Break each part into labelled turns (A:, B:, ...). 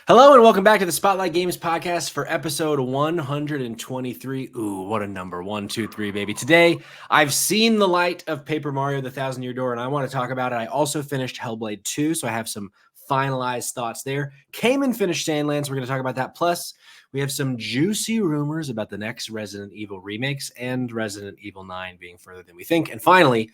A: Hello and welcome back to the Spotlight Games podcast for episode 123. Ooh, what a number. 123, baby. Today, I've seen the light of Paper Mario the Thousand Year Door, and I want to talk about it. I also finished Hellblade 2, so I have some finalized thoughts there. Came and finished Sandlands. We're going to talk about that. Plus, we have some juicy rumors about the next Resident Evil remakes and Resident Evil 9 being further than we think. And finally,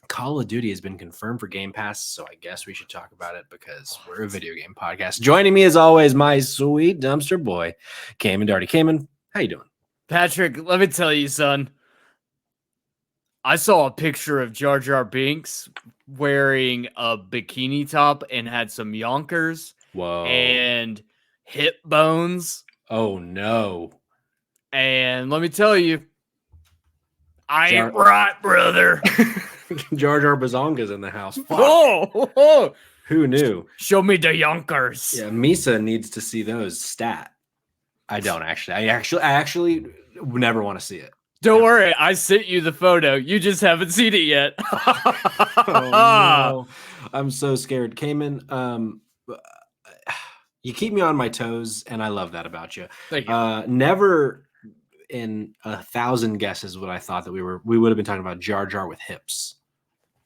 A: Call of Duty has been confirmed for Game Pass, so I guess we should talk about it because we're a video game podcast. Joining me as always, my sweet dumpster boy, Cayman Darty. Cayman, how you doing?
B: Patrick, let me tell you, son. I saw a picture of Jar Jar Binks wearing a bikini top and had some yonkers.
A: Whoa.
B: And hip bones.
A: Oh, no.
B: And let me tell you, I ain't right, brother.
A: Jar Jar Bazonga's in the house. Fuck.
B: Oh,
A: Who knew?
B: show me the yonkers.
A: Yeah, Misa needs to see those stat. I don't actually. I actually never want to see it.
B: Don't worry, I sent you the photo. You just haven't seen it yet.
A: Oh, no. I'm so scared. Cayman, you keep me on my toes, and I love that about you.
B: Thank you.
A: Never in 1,000 guesses would I thought that we would have been talking about Jar Jar with hips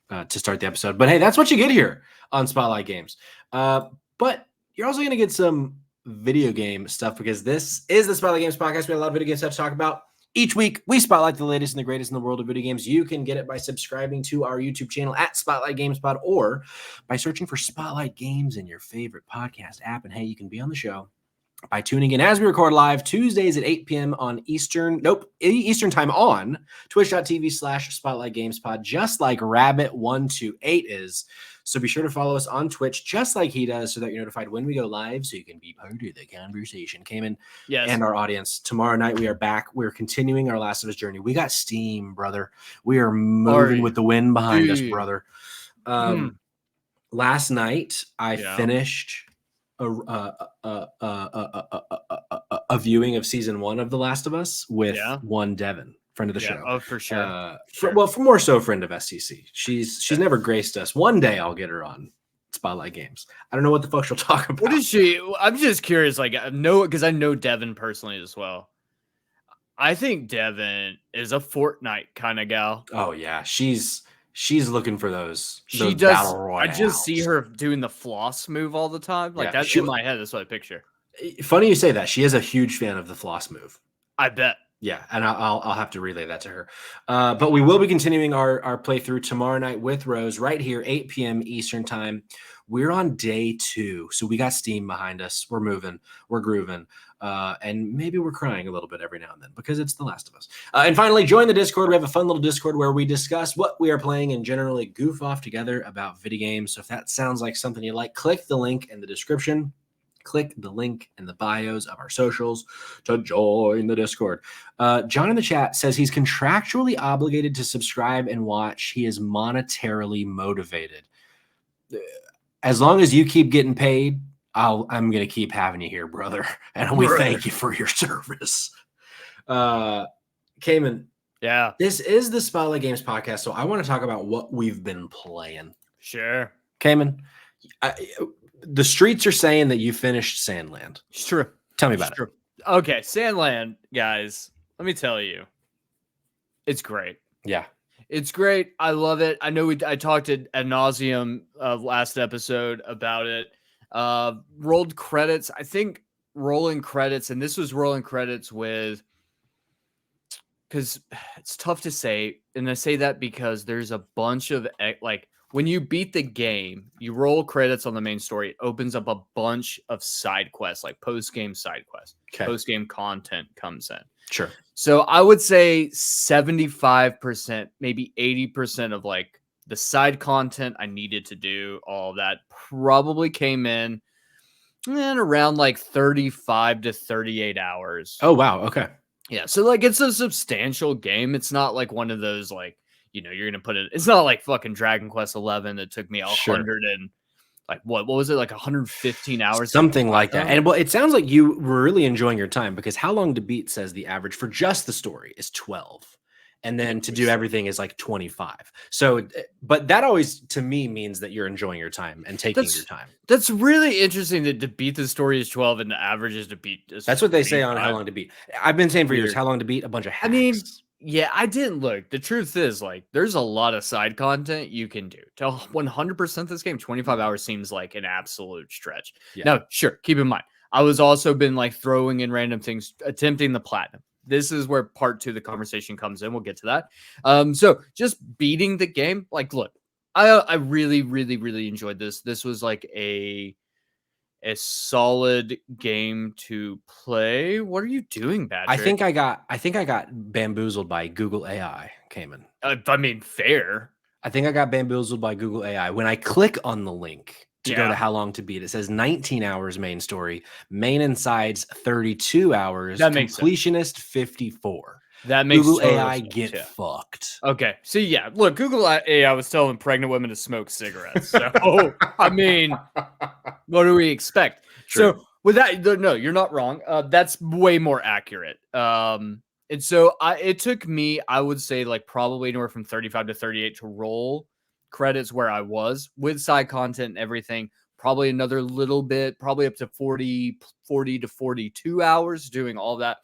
A: to start the episode. But hey, that's what you get here on Spotlight Games. But you're also going to get some video game stuff because this is the Spotlight Games podcast. We have a lot of video game stuff to talk about. Each week, we spotlight the latest and the greatest in the world of video games. You can get it by subscribing to our YouTube channel at Spotlight Games Pod or by searching for Spotlight Games in your favorite podcast app. And hey, you can be on the show by tuning in as we record live Tuesdays at 8 p.m. on Eastern time on twitch.tv/Spotlight Games Pod, just like Rabbit128 is. So be sure to follow us on Twitch just like he does so that you're notified when we go live so you can be part of the conversation. Cayman and our audience. Tomorrow night we are back. We're continuing our Last of Us journey. We got steam, brother. We are moving with the wind behind us, brother. Last night I finished a viewing of season 1 of The Last of Us with one Devin, friend of the show.
B: Oh, for sure.
A: For more so friend of STC. She's never graced us. One day I'll get her on Spotlight Games. I don't know what the fuck she'll talk about.
B: What is she? I'm just curious. Like, because I know Devin personally as well. I think Devin is a Fortnite kind of gal.
A: Oh yeah, she's looking for those.
B: She does. Battle royales. I just see her doing the floss move all the time. Like that's in my head. That's what I picture.
A: Funny you say that. She is a huge fan of the floss move.
B: I bet.
A: Yeah, and I'll have to relay that to her. But we will be continuing our playthrough tomorrow night with Rose right here, 8 p.m. Eastern time. We're on day 2, so we got steam behind us. We're moving, we're grooving, and maybe we're crying a little bit every now and then because it's The Last of Us. And finally, join the Discord. We have a fun little Discord where we discuss what we are playing and generally goof off together about video games. So if that sounds like something you like, click the link in the description. Click the link in the bios of our socials to join the Discord. John in the chat says he's contractually obligated to subscribe and watch. He is monetarily motivated. As long as you keep getting paid, I'm going to keep having you here, brother. And we thank you for your service. Cayman.
B: Yeah.
A: This is the Spotlight Games podcast, so I want to talk about what we've been playing.
B: Sure.
A: Cayman, the streets are saying that you finished Sandland.
B: It's true.
A: Tell me about it.
B: Okay, Sandland, guys, let me tell you. It's great.
A: Yeah.
B: It's great. I love it. I know I talked ad nauseum last episode about it. Rolled credits. I think rolling credits, and this was rolling credits with, because it's tough to say, and I say that because there's a bunch of, like, when you beat the game, you roll credits on the main story. It opens up a bunch of side quests, like post-game side quests. Okay. Post-game content comes in.
A: Sure.
B: So I would say 75%, maybe 80% of like the side content I needed to do, all that probably came in around like 35 to 38 hours.
A: Oh, wow. Okay.
B: Yeah. So like it's a substantial game. It's not like one of those like, you know, you're going to put it, it's not like fucking Dragon Quest 11 that took me 100 and like, what was it? Like 115 hours?
A: Something like that. And well, it sounds like you were really enjoying your time because how long to beat says the average for just the story is 12. and then to do everything is like 25. So, but that always to me means that you're enjoying your time and taking your time.
B: That's really interesting that to beat the story is 12 and the average is to beat.
A: That's what they say on How Long to Beat. I've been saying for years, How Long to Beat, a bunch of hacks.
B: I mean, yeah, I didn't look. The truth is, like, there's a lot of side content you can do. To 100% this game, 25 hours seems like an absolute stretch. Yeah. Now, sure, keep in mind, I was also been like throwing in random things, attempting the platinum. This is where part 2 of the conversation comes in. We'll get to that. So just beating the game, like, look, I really, really, really enjoyed this. This was like a solid game to play. What are you doing, Patrick?
A: I think I got bamboozled by Google AI, Cayman.
B: I mean, fair.
A: I think I got bamboozled by Google AI. When I click on the link to go to How Long to Beat, it says 19 hours main story, main and sides 32 hours,
B: that makes
A: completionist sense. 54.
B: That makes
A: Google AI get fucked.
B: Okay, so yeah, look, Google AI was telling pregnant women to smoke cigarettes. So I mean, what do we expect? Sure. So with that, no, you're not wrong. That's way more accurate. And so it took me, I would say, like probably anywhere from 35 to 38 to roll credits where I was with side content and everything. Probably another little bit, probably up to 40 to 42 hours doing all that.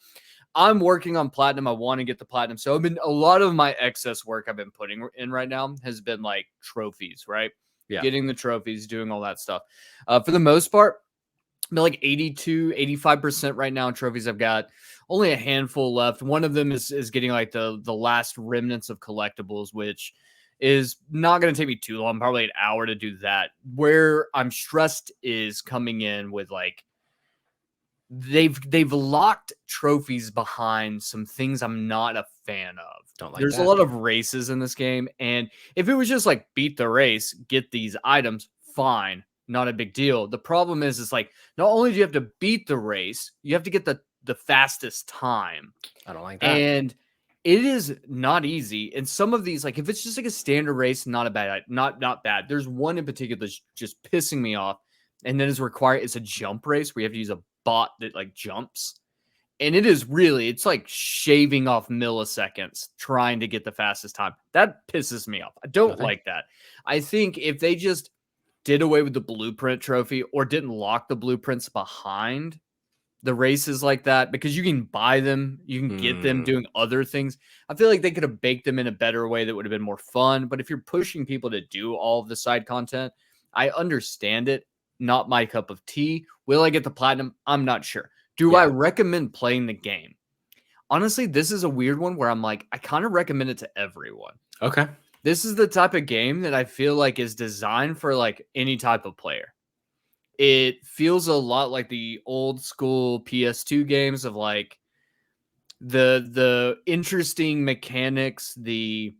B: I'm working on platinum. I want to get the platinum. So a lot of my excess work I've been putting in right now has been like trophies, right? Yeah. Getting the trophies, doing all that stuff. For the most part, I'm like 82, 85% right now in trophies. I've got only a handful left. One of them is getting like the last remnants of collectibles, which is not going to take me too long, probably an hour to do that. Where I'm stressed is coming in with like, they've locked trophies behind some things I'm not a fan of.
A: Don't like
B: There's
A: that.
B: A lot of races in this game, and if it was just like beat the race, get these items, fine, not a big deal. The problem is it's like not only do you have to beat the race, you have to get the fastest time.
A: I don't like that.
B: And it is not easy. And some of these, like if it's just like a standard race, not bad. There's one in particular that's just pissing me off. And then it's a jump race where you have to use a bot that like jumps, and it's like shaving off milliseconds trying to get the fastest time. That pisses me off. I don't like that. I think if they just did away with the blueprint trophy or didn't lock the blueprints behind the races like that, because you can buy them, you can get them doing other things. I feel like they could have baked them in a better way that would have been more fun. But if you're pushing people to do all of the side content, I understand it. Not my cup of tea. Will I get the platinum? I'm not sure. Do I recommend playing the game? Honestly, this is a weird one where I'm like, I kind of recommend it to everyone.
A: Okay.
B: This is the type of game that I feel like is designed for like any type of player. It feels a lot like the old school PS2 games of like the interesting mechanics, it's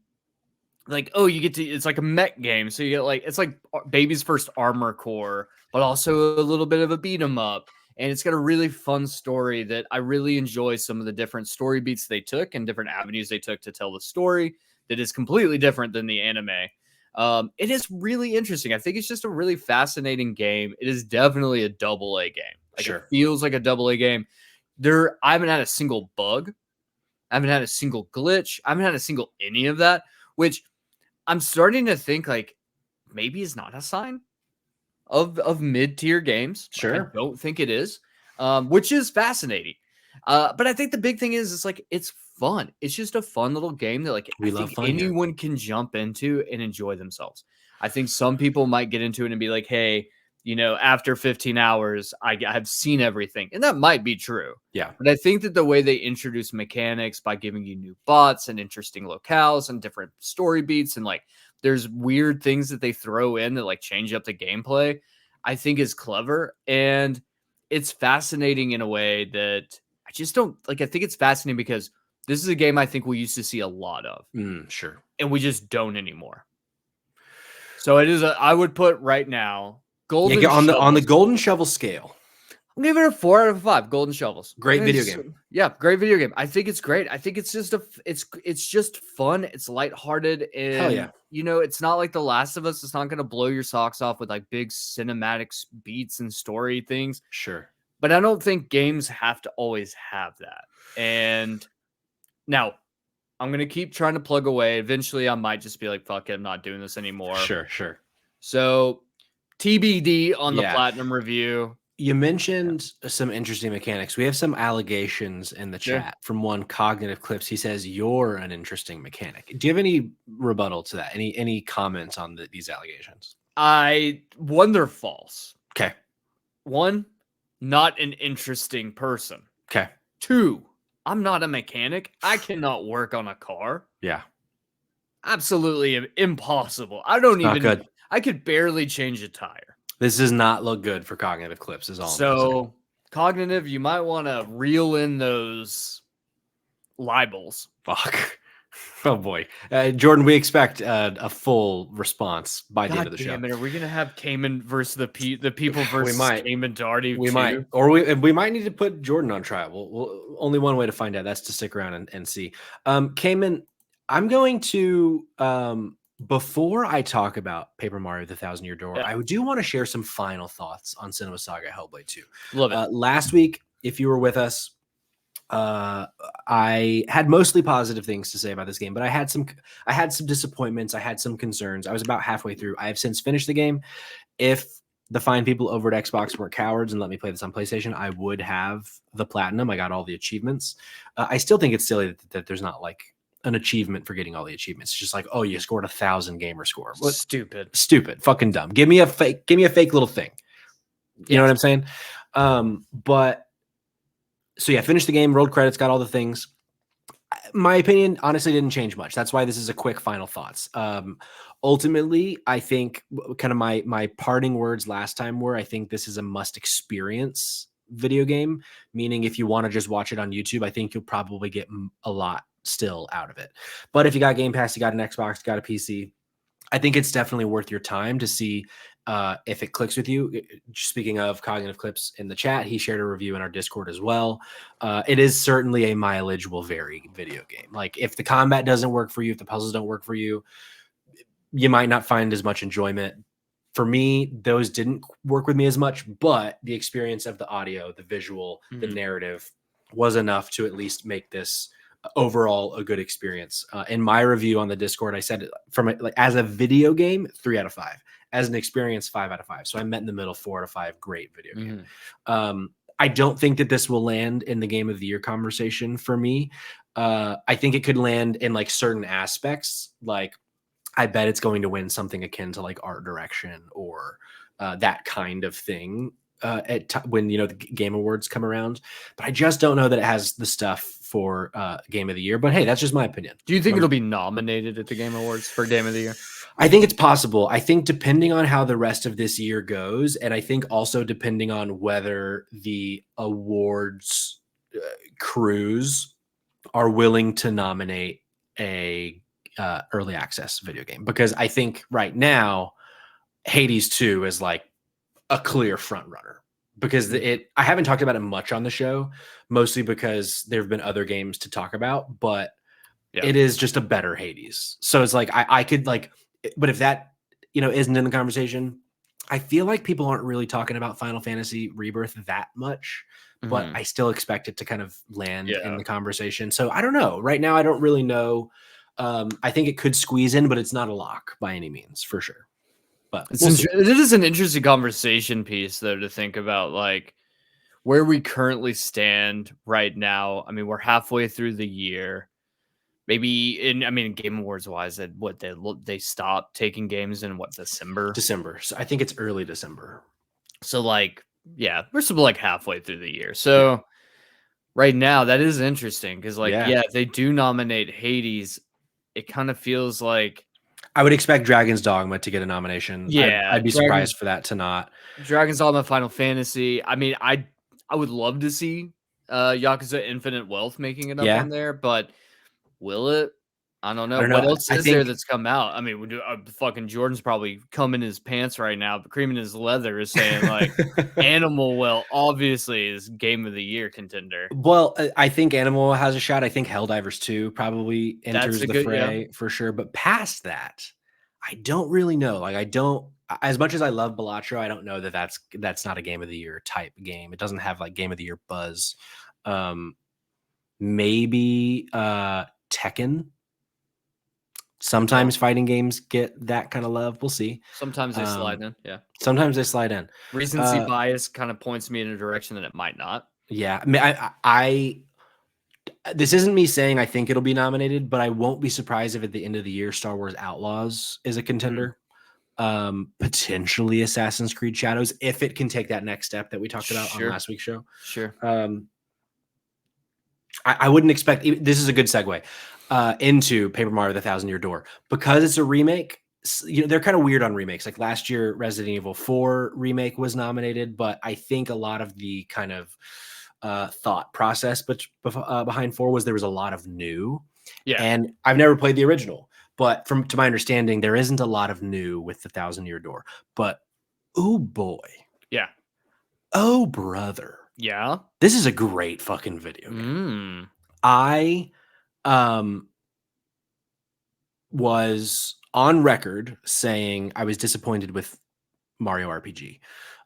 B: like a mech game. So you get like, it's like baby's first Armor Core, but also a little bit of a beat 'em up. And it's got a really fun story that I really enjoy some of the different story beats they took and different avenues they took to tell the story that is completely different than the anime. It is really interesting. I think it's just a really fascinating game. It is definitely a AA game. Like It feels like a AA game. I haven't had a single bug. I haven't had a single glitch. I haven't had a single any of that, which I'm starting to think like maybe it's not a sign of mid-tier games.
A: Sure.
B: I don't think it is, which is fascinating. But I think the big thing is it's like it's fun. It's just a fun little game that like anyone can jump into and enjoy themselves. I think some people might get into it and be like, hey, after 15 hours, I have seen everything. And that might be true.
A: Yeah.
B: But I think that the way they introduce mechanics by giving you new bots and interesting locales and different story beats and like there's weird things that they throw in that like change up the gameplay, I think is clever. And it's fascinating in a way that I just don't like. I think it's fascinating because this is a game I think we used to see a lot of.
A: Sure.
B: And we just don't anymore. So it is I would put right now
A: on the golden shovel scale.
B: I'm giving it a 4 out of 5. Golden Shovels.
A: Great video game.
B: Yeah, great video game. I think it's great. I think it's just it's just fun. It's lighthearted, and
A: hell yeah.
B: It's not like The Last of Us. It's not going to blow your socks off with like big cinematics, beats, and story things.
A: Sure.
B: But I don't think games have to always have that. And now, I'm gonna keep trying to plug away. Eventually, I might just be like, "Fuck it, I'm not doing this anymore."
A: Sure.
B: So, TBD on the
A: Yeah.
B: platinum review.
A: You mentioned some interesting mechanics. We have some allegations in the
B: Sure.
A: chat from one Cognitive Clips. He says you're an interesting mechanic. Do you have any rebuttal to that? Any comments on these allegations?
B: One, they're false.
A: Okay.
B: One, not an interesting person.
A: Okay.
B: Two, I'm not a mechanic. I cannot work on a car.
A: Yeah.
B: Absolutely impossible. I don't
A: Not
B: even.
A: good.
B: I could barely change a tire.
A: This does not look good for Cognitive Clips. Is all.
B: So, Cognitive, you might want to reel in those libels.
A: Fuck. Oh boy, Jordan. We expect a full response by the end of the show.
B: Damn it, are we gonna have Cayman versus the people versus Cayman Darty?
A: We might, or we might need to put Jordan on trial. We'll only one way to find out. That's to stick around and see. Cayman, I'm going to before I talk about Paper Mario: The Thousand Year Door, I do want to share some final thoughts on Cinema Saga Hellblade 2.
B: Love it.
A: Last week, if you were with us, I had mostly positive things to say about this game, but I had some disappointments. I had some concerns. I was about halfway through. I have since finished the game. If the fine people over at Xbox weren't cowards and let me play this on PlayStation, I would have the platinum. I got all the achievements. I still think it's silly that there's not like an achievement for getting all the achievements. It's just like, oh, you scored 1,000 gamer score. What? Stupid, fucking dumb. Give me a fake little thing. You know what I'm saying? But so yeah, finished the game, rolled credits, got all the things. My opinion honestly didn't change much. That's why this is a quick final thoughts. Ultimately, I think kind of my parting words last time were, I think this is a must experience video game, meaning if you want to just watch it on YouTube, I think you'll probably get a lot still out of it. But if you got Game Pass, you got an Xbox, got a PC, I think it's definitely worth your time to see if it clicks with you. Speaking of Cognitive Clips in the chat, he shared a review in our Discord as well. It is certainly a mileage will vary video game. Like if the combat doesn't work for you, if the puzzles don't work for you, you might not find as much enjoyment. For me, those didn't work with me as much, but the experience of the audio, the visual, the narrative was enough to at least make this overall a good experience. In my review on the Discord, I said from like as a video game, 3 out of 5. As an experience, 5 out of 5. So I met in the middle, 4 out of 5. Great video game. I don't think that this will land in the game of the year conversation for me. I think it could land in like certain aspects. Like I bet it's going to win something akin to like art direction or that kind of thing when the Game Awards come around. But I just don't know that it has the stuff for Game of the Year. But hey, that's just my opinion.
B: Do you think it'll be nominated at the Game Awards for Game of the Year?
A: I think it's possible. I think depending on how the rest of this year goes, and I think also depending on whether the awards crews are willing to nominate a early access video game, because I think right now Hades 2 is like a clear front runner, because I haven't talked about it much on the show, mostly because there have been other games to talk about, but it is just a better Hades. So it's like I could like, but if that isn't in the conversation, I feel like people aren't really talking about Final Fantasy Rebirth that much, but I still expect it to kind of land in the conversation. So I don't know. Right now, I don't really know. I think it could squeeze in, but it's not a lock by any means, for sure. But
B: it is an interesting conversation piece, though, to think about, like where we currently stand right now. I mean, we're halfway through the year. Maybe Game Awards wise, that what they stopped taking games in December. So
A: I think it's early December.
B: So we're still like halfway through the year. So right now that is interesting because if they do nominate Hades, it kind of feels like
A: I would expect Dragon's Dogma to get a nomination.
B: Yeah,
A: I'd be surprised for that to not.
B: Dragon's Dogma, Final Fantasy. I mean, I would love to see Yakuza Infinite Wealth making it up on there, but will it? I don't know. What else is there that's come out? I mean, fucking Jordan's probably coming in his pants right now, but creaming his leather is saying like Animal Well obviously is Game of the Year contender.
A: Well, I think Animal has a shot. I think Helldivers 2 probably enters the fray for sure. But past that, I don't really know. Like I don't, as much as I love Balatro, I don't know that's not a Game of the Year type game. It doesn't have like Game of the Year buzz. Maybe Tekken. Sometimes fighting games get that kind of love. We'll see.
B: Sometimes they slide in. Yeah.
A: Sometimes they slide in.
B: Recency bias kind of points me in a direction that it might not.
A: Yeah. I mean, this isn't me saying I think it'll be nominated, but I won't be surprised if at the end of the year Star Wars Outlaws is a contender. Potentially Assassin's Creed Shadows, if it can take that next step that we talked about on last week's show.
B: Sure.
A: I wouldn't expect, this is a good segue into Paper Mario: The Thousand Year Door, because it's a remake. You know, they're kind of weird on remakes. Like last year, Resident Evil 4 remake was nominated, but I think a lot of the kind of thought process behind 4 was there was a lot of new.
B: Yeah.
A: And I've never played the original, but to my understanding, there isn't a lot of new with the Thousand Year Door. But oh boy.
B: Yeah.
A: Oh brother.
B: Yeah.
A: This is a great fucking video game. I was on record saying I was disappointed with Mario RPG,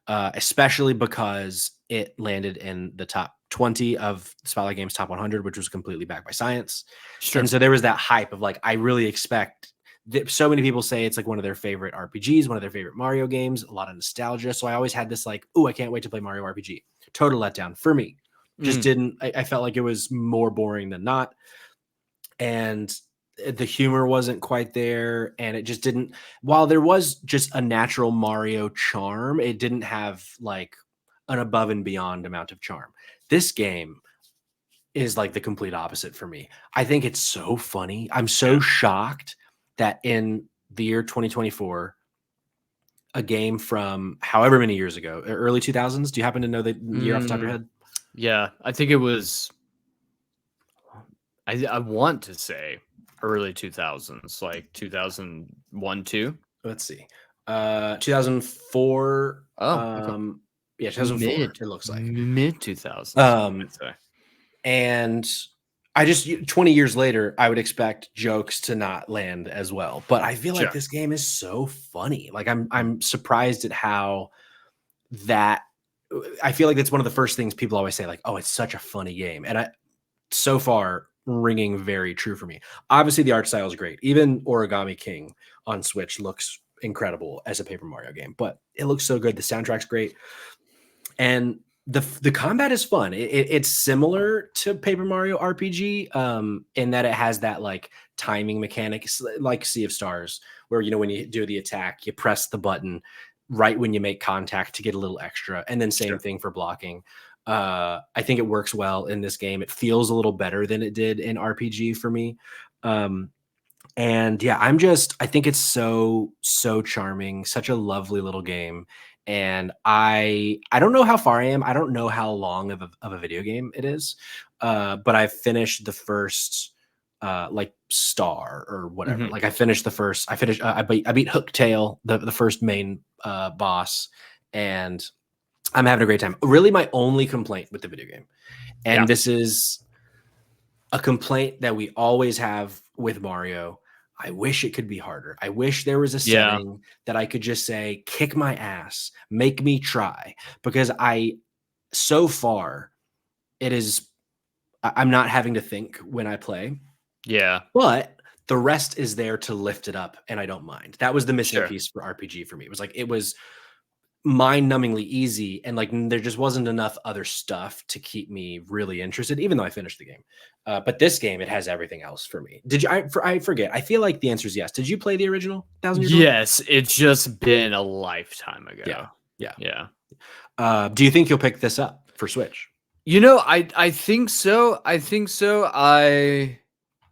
A: especially because it landed in the top 20 of Spotlight Games top 100, which was completely backed by science. Sure. And so there was that hype of like, I really expect that. So many people say it's like one of their favorite RPGs, one of their favorite Mario games, a lot of nostalgia. So I always had this like, oh, I can't wait to play Mario RPG. Total letdown for me. Just didn't, I felt like it was more boring than not. And the humor wasn't quite there. And it just didn't, while there was just a natural Mario charm, it didn't have like an above and beyond amount of charm. This game is like the complete opposite for me. I think it's so funny. I'm so shocked that in the year 2024, a game from however many years ago, early 2000s. Do you happen to know the year off the top of your head?
B: Yeah, I think it was, I want to say early 2000s, like 2001, 2.
A: Let's see. 2004.
B: Okay.
A: Yeah, 2004. It looks like
B: mid 2000s.
A: And I just 20 years later, I would expect jokes to not land as well. But I feel like this game is so funny. Like I'm surprised at how that. I feel like that's one of the first things people always say, like, oh, it's such a funny game. And so far ringing very true for me. Obviously, the art style is great. Even Origami King on Switch looks incredible as a Paper Mario game, but it looks so good. The soundtrack's great. And the combat is fun. It's similar to Paper Mario RPG in that it has that like timing mechanic, like Sea of Stars, where, you know, when you do the attack, you press the button right when you make contact to get a little extra. And then same thing for blocking. I think it works well in this game. It feels a little better than it did in RPG for me. And yeah, I think it's so charming, such a lovely little game. And I don't know how far I am. I don't know how long of a video game it is. But I've finished the first like star or whatever. Like I beat Hooktail, the first main boss, and I'm having a great time. Really my only complaint with the video game, and this is a complaint that we always have with Mario. I wish it could be harder. I wish there was a setting that I could just say, kick my ass, make me try, because so far I'm not having to think when I play. Yeah. But the rest is there to lift it up, and I don't mind. That was the missing piece for RPG for me. It was mind-numbingly easy, and like there just wasn't enough other stuff to keep me really interested, even though I finished the game. But this game, it has everything else for me. Did you? I forget. I feel like the answer is yes. Did you play the original 1000 Year Door?
B: Yes, it's just been a lifetime ago. Yeah.
A: Do you think you'll pick this up for Switch?
B: You know, I think so.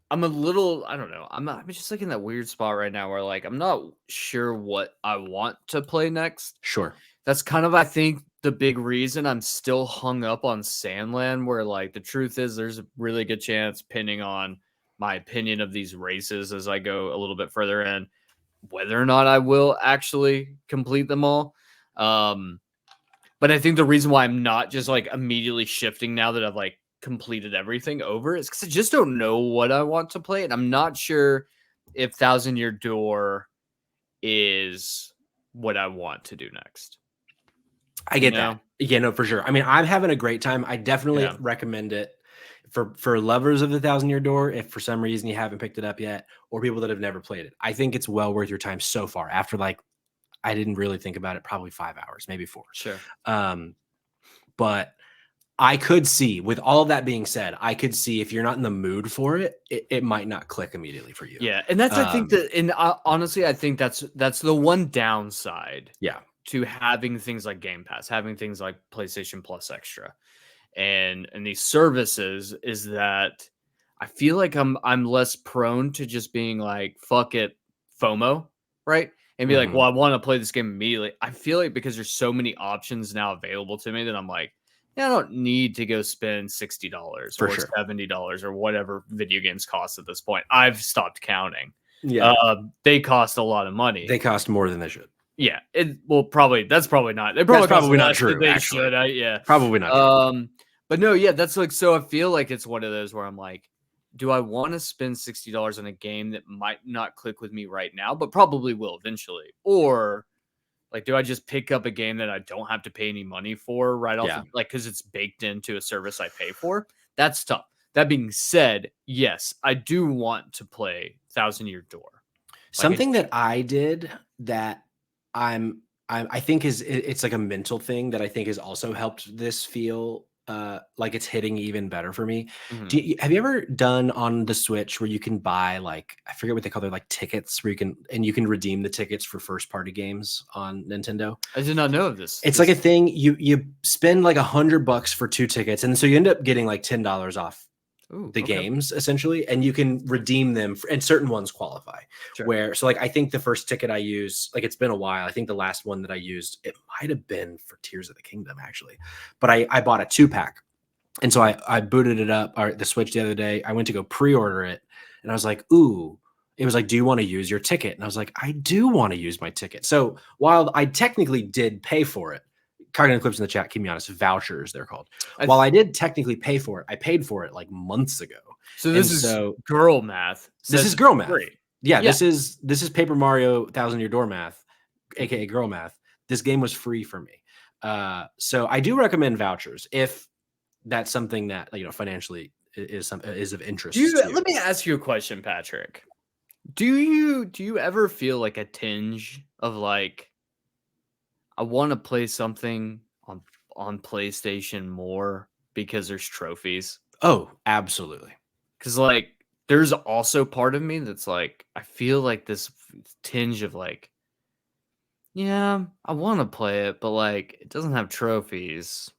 B: I'm a little, I don't know. I'm just like in that weird spot right now where like I'm not sure what I want to play next.
A: Sure.
B: That's kind of, I think, the big reason I'm still hung up on Sandland, where like the truth is there's a really good chance, pinning on my opinion of these races as I go a little bit further in, whether or not I will actually complete them all. But I think the reason why I'm not just like immediately shifting now that I've like completed everything over is because I just don't know what I want to play. And I'm not sure if Thousand Year Door is what I want to do next.
A: I get that. Yeah, no, for sure. I mean, I'm having a great time. I definitely recommend it for lovers of the Thousand Year Door, if for some reason you haven't picked it up yet, or people that have never played it, I think it's well worth your time so far. After like, I didn't really think about it, probably 5 hours, maybe 4.
B: Sure.
A: But I could see, with all of that being said, I could see if you're not in the mood for it, it might not click immediately for you.
B: Yeah, and that's I think that, and honestly, I think that's the one downside.
A: Yeah.
B: To having things like Game Pass, having things like PlayStation Plus Extra, and these services is that I feel like I'm less prone to just being like fuck it, FOMO, right? And be like, well, I want to play this game immediately. I feel like because there's so many options now available to me that I'm like, yeah, I don't need to go spend $60 or $70 or whatever video games cost at this point. I've stopped counting.
A: Yeah,
B: they cost a lot of money.
A: They cost more than they should.
B: Yeah, that's probably not. That's
A: probably not true.
B: They should. Yeah,
A: probably not. True.
B: But no, yeah, that's like, so I feel like it's one of those where I'm like, do I want to spend $60 on a game that might not click with me right now, but probably will eventually? Or like, do I just pick up a game that I don't have to pay any money for right off, like, because it's baked into a service I pay for? That's tough. That being said, yes, I do want to play Thousand Year Door.
A: Something that I did that I think it's like a mental thing that I think has also helped this feel like it's hitting even better for me. Have you ever done on the Switch where you can buy, like, I forget what they call, they're like tickets, where you can redeem the tickets for first party games on Nintendo?
B: I did not know of this.
A: It's like a thing. You spend like $100 for 2 tickets, and so you end up getting like $10 off games essentially, and you can redeem them and certain ones qualify. Sure. So like, I think the first ticket I used, like, it's been a while. I think the last one that I used, it might have been for Tears of the Kingdom actually, but I bought a 2-pack, and so I booted it up, or the Switch, the other day. I went to go pre-order it, and I was like, ooh, it was like, do you want to use your ticket? And I was like, I do want to use my ticket. So while I technically did pay for it, Cognitive Clips in the chat, keep me honest, vouchers they're called. While I did technically pay for it, I paid for it like months ago.
B: So this is girl math.
A: This is girl math. Yeah, this is Paper Mario Thousand Year Door math, aka girl math. This game was free for me. So I do recommend vouchers if that's something that, you know, financially is of interest.
B: Let me ask you a question, Patrick. Do you ever feel like a tinge of like, I want to play something on PlayStation more because there's trophies?
A: Oh, absolutely.
B: Because like, there's also part of me that's like, I feel like this tinge of like, yeah, I want to play it, but like, it doesn't have trophies,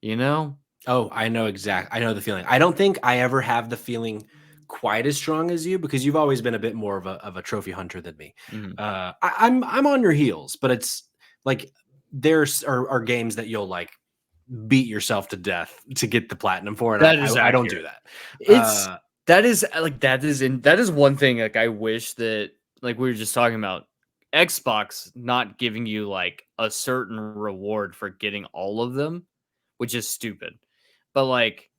B: you know?
A: Oh, I know the feeling. I don't think I ever have the feeling quite as strong as you, because you've always been a bit more of a trophy hunter than me. I'm on your heels, but it's like, there's are games that you'll like beat yourself to death to get the platinum for, and I don't do that.
B: That is one thing, like, I wish that, like, we were just talking about Xbox not giving you like a certain reward for getting all of them, which is stupid. But like,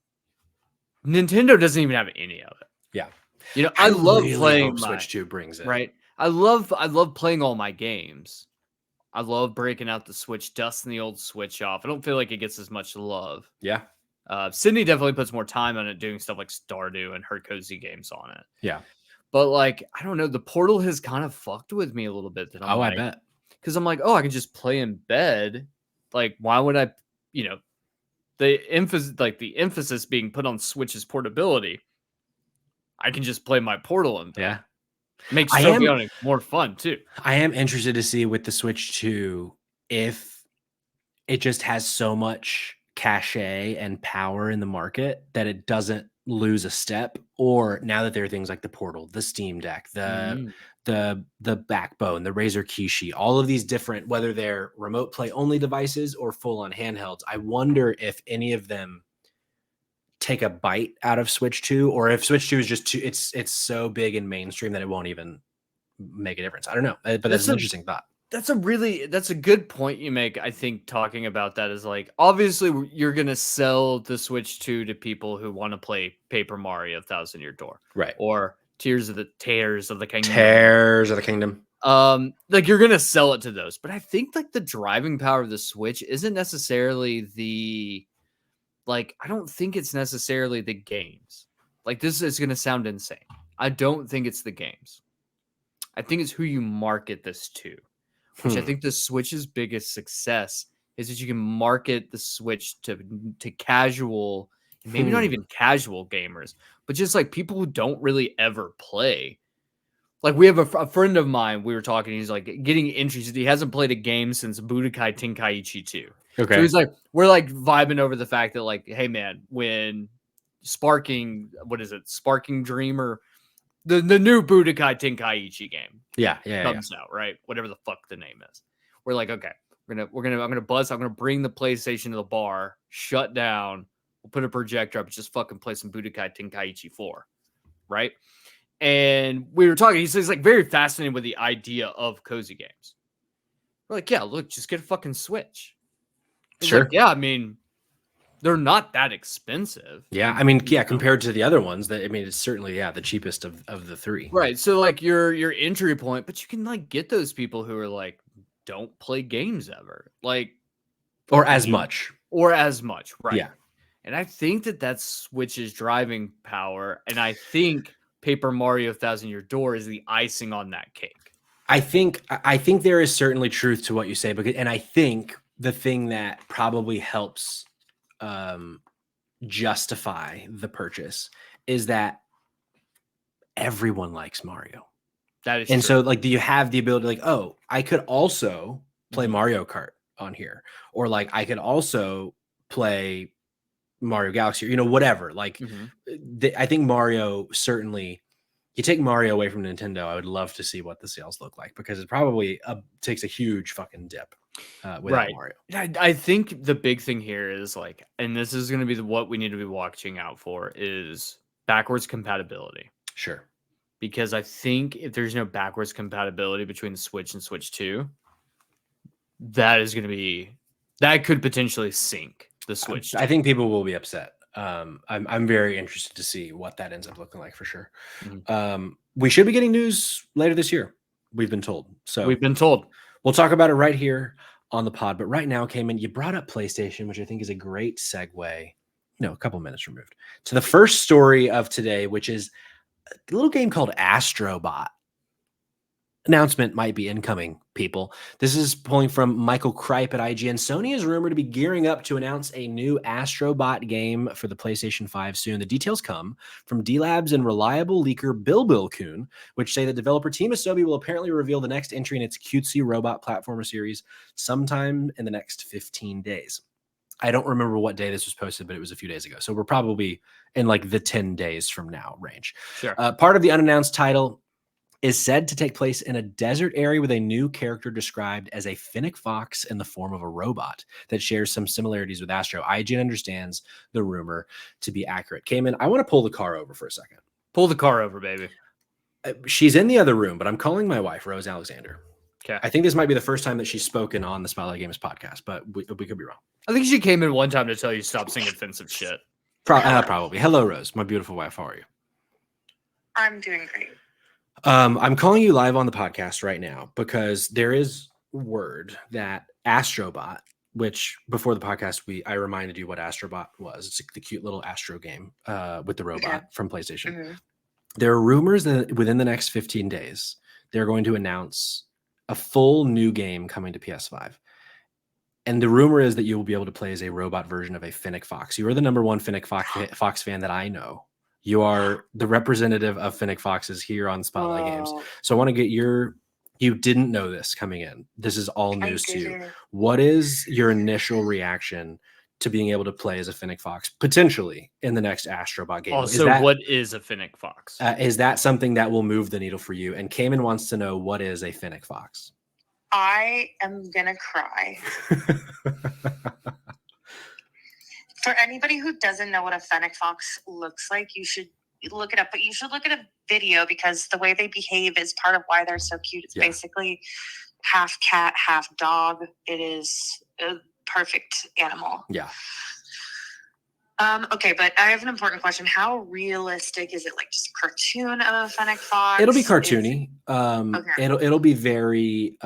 B: Nintendo doesn't even have any of it.
A: Yeah.
B: You know, I love playing
A: Switch 2 brings it.
B: Right. I love playing all my games. I love breaking out the Switch, dusting the old Switch off. I don't feel like it gets as much love.
A: Yeah.
B: Sydney definitely puts more time on it, doing stuff like Stardew and her cozy games on it.
A: Yeah.
B: But like, I don't know, the Portal has kind of fucked with me a little bit. That I'm
A: I bet.
B: Because I'm like, oh, I can just play in bed. Like, why would I, you know, the emphasis being put on Switch's portability. I can just play my Portal in bed.
A: Yeah.
B: Makes trophy more fun too.
A: I am interested to see with the Switch 2 if it just has so much cachet and power in the market that it doesn't lose a step, or now that there are things like the Portal, the Steam Deck, the Backbone, the Razer Kishi, all of these different, whether they're remote play only devices or full on handhelds, I wonder if any of them take a bite out of Switch 2, or if Switch 2 is just too, it's so big and mainstream that it won't even make a difference. I don't know, but that's an interesting thought.
B: That's a good point you make. I think talking about that is like, obviously you're going to sell the Switch 2 to people who want to play Paper Mario Thousand Year Door.
A: Right.
B: Or Tears of the Kingdom.
A: Tears of the Kingdom.
B: Like, you're going to sell it to those. But I think like the driving power of the Switch isn't necessarily the like, I don't think it's necessarily the games. Like, this is going to sound insane. I don't think it's the games. I think it's who you market this to, which I think the Switch's biggest success is that you can market the Switch to casual, and maybe not even casual gamers, but just like people who don't really ever play. Like, we have a friend of mine, we were talking, he's like getting interested. He hasn't played a game since Budokai Tenkaichi 2.
A: Okay.
B: So he's like, we're like vibing over the fact that, like, hey man, when Sparking Dreamer, the new Budokai Tenkaichi game comes out, right? Whatever the fuck the name is. We're like, okay, I'm gonna bring the PlayStation to the bar, shut down, we'll put a projector up, just fucking play some Budokai Tenkaichi 4, right? And we were talking, he's like very fascinated with the idea of cozy games. We're like, yeah, look, just get a fucking Switch. He's
A: Sure.
B: like, yeah, I mean, they're not that expensive.
A: Yeah, I mean, yeah, compared to the other ones, it's certainly the cheapest of the three.
B: Right. So like your entry point, but you can like get those people who are like don't play games ever, like
A: or as much,
B: right?
A: Yeah.
B: And I think that's Switch's driving power, and I think Paper Mario Thousand Year Door is the icing on that cake.
A: I think there is certainly truth to what you say, and I think the thing that probably helps justify the purchase is that everyone likes Mario.
B: That is
A: and
B: true.
A: So like, do you have the ability, like, oh, I could also play Mario Kart on here, or like I could also play Mario Galaxy, or whatever. Like, I think Mario, certainly, you take Mario away from Nintendo, I would love to see what the sales look like, because it probably takes a huge fucking dip without Mario.
B: I think the big thing here is like, and this is going to be what we need to be watching out for, is backwards compatibility.
A: Sure.
B: Because I think if there's no backwards compatibility between the Switch and Switch 2, that could potentially sink the Switch.
A: I think people will be upset. I'm very interested to see what that ends up looking like, for sure. We should be getting news later this year, we've been told. We'll talk about it right here on the pod. But right now, Cayman, you brought up PlayStation, which I think is a great segue, a couple minutes removed, to the first story of today, which is a little game called Astro Bot. Announcement might be incoming, people. This is pulling from Michael Kripe at IGN. Sony is rumored to be gearing up to announce a new Astro Bot game for the PlayStation 5 soon. The details come from D-Labs and reliable leaker Bill Kuhn, which say that developer Team Asobi will apparently reveal the next entry in its cutesy robot platformer series sometime in the next 15 days. I don't remember what day this was posted, but it was a few days ago. So we're probably in like the 10 days from now range.
B: Sure.
A: Part of the unannounced title is said to take place in a desert area with a new character described as a Fennec Fox in the form of a robot that shares some similarities with Astro. IGN understands the rumor to be accurate. Cayman, I want to pull the car over for a second.
B: Pull the car over, baby.
A: She's in the other room, but I'm calling my wife, Rose Alexander.
B: Okay.
A: I think this might be the first time that she's spoken on the Spotlight Games podcast, but we could be wrong.
B: I think she came in one time to tell you stop saying offensive shit.
A: Probably. Hello, Rose, my beautiful wife. How are you?
C: I'm doing great.
A: I'm calling you live on the podcast right now because there is word that Astro Bot, which before the podcast, I reminded you what Astro Bot was. It's the cute little Astro game with the robot from PlayStation. There are rumors that within the next 15 days, they're going to announce a full new game coming to PS5. And the rumor is that you will be able to play as a robot version of a Fennec Fox. You are the number one Fennec Fox fan that I know. You are the representative of Fennec Foxes here on Spotlight Games. So I want to get you didn't know this coming in. This is all news to you. What is your initial reaction to being able to play as a Fennec Fox potentially in the next Astro Bot game?
B: Also, what is a Fennec Fox?
A: Is that something that will move the needle for you? And Cayman wants to know, what is a Fennec Fox?
C: I am gonna cry. For anybody who doesn't know what a Fennec Fox looks like, you should look it up. But you should look at a video, because the way they behave is part of why they're so cute. It's basically half cat, half dog. It is a perfect animal.
A: Yeah.
C: Okay, but I have an important question. How realistic is it? Like just a cartoon of a Fennec Fox?
A: It'll be cartoony.
C: Okay.
A: It'll be very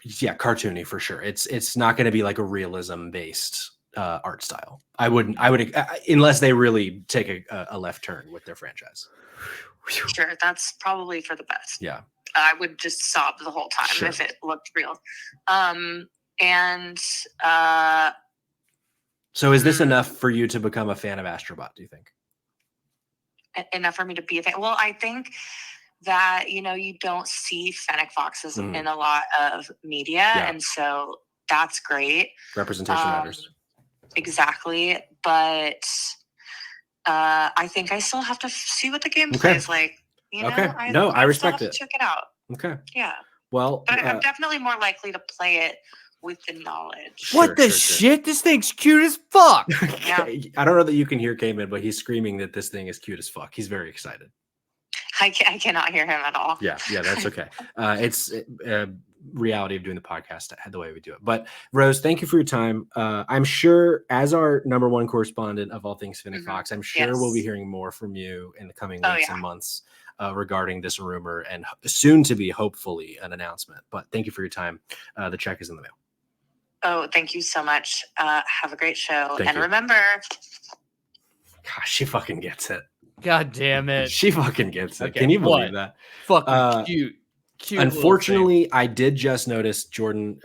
A: cartoony for sure. It's not going to be like a realism based art style. I would unless they really take a left turn with their franchise.
C: Sure, that's probably for the best.
A: Yeah.
C: I would just sob the whole time if it looked real.
A: So is this enough for you to become a fan of Astro Bot, do you think?
C: Enough for me to be a fan? Well, I think that, you don't see fennec foxes in a lot of media. Yeah. And so that's great.
A: Representation matters.
C: Exactly. But I think I still have to see what the gameplay is like.
A: I respect it.
C: Check it out.
A: Okay.
C: Yeah.
A: Well,
C: but I'm definitely more likely to play it with the knowledge.
B: What the shit? This thing's cute as fuck.
C: Yeah.
A: I don't know that you can hear Cayman, but he's screaming that this thing is cute as fuck. He's very excited.
C: I cannot hear him at all.
A: Yeah, that's okay. It's reality of doing the podcast the way we do it. But Rose, thank you for your time. I'm sure, as our number one correspondent of all things Fennec Fox, I'm sure we'll be hearing more from you in the coming weeks and months regarding this rumor and soon to be, hopefully, an announcement. But thank you for your time. The check is in the mail.
C: Oh, thank you so much. Have a great show.
A: Thank you.
C: Remember,
A: gosh, she fucking gets it.
B: God damn it.
A: She fucking gets it. Okay, can you believe that?
B: Fucking cute.
A: Unfortunately, I did just notice Jordan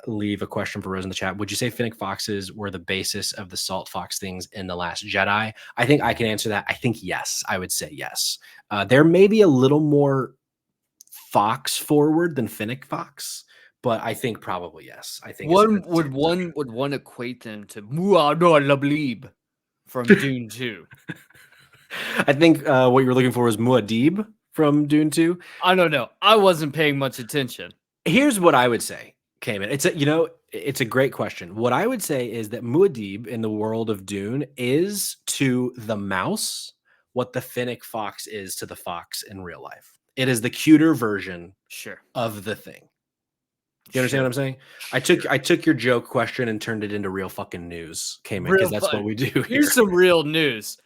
A: leave a question for Rose in the chat. Would you say Fennec Foxes were the basis of the Salt Fox things in The Last Jedi? I think I can answer that. I think yes. I would say yes. There may be a little more Fox forward than Fennec Fox, but I think probably yes. I think
B: would one equate them to Muad'Dib Lablib from Dune 2?
A: I think what you were looking for was Muad'Dib from Dune 2.
B: I don't know. I wasn't paying much attention.
A: Here's what I would say, Cayman. It's a great question. What I would say is that Muad'Dib in the world of Dune is to the mouse what the Fennec Fox is to the fox in real life. It is the cuter version of the thing. You understand what I'm saying? I took your joke question and turned it into real fucking news, Cayman, because that's what we do here.
B: Here's some real news.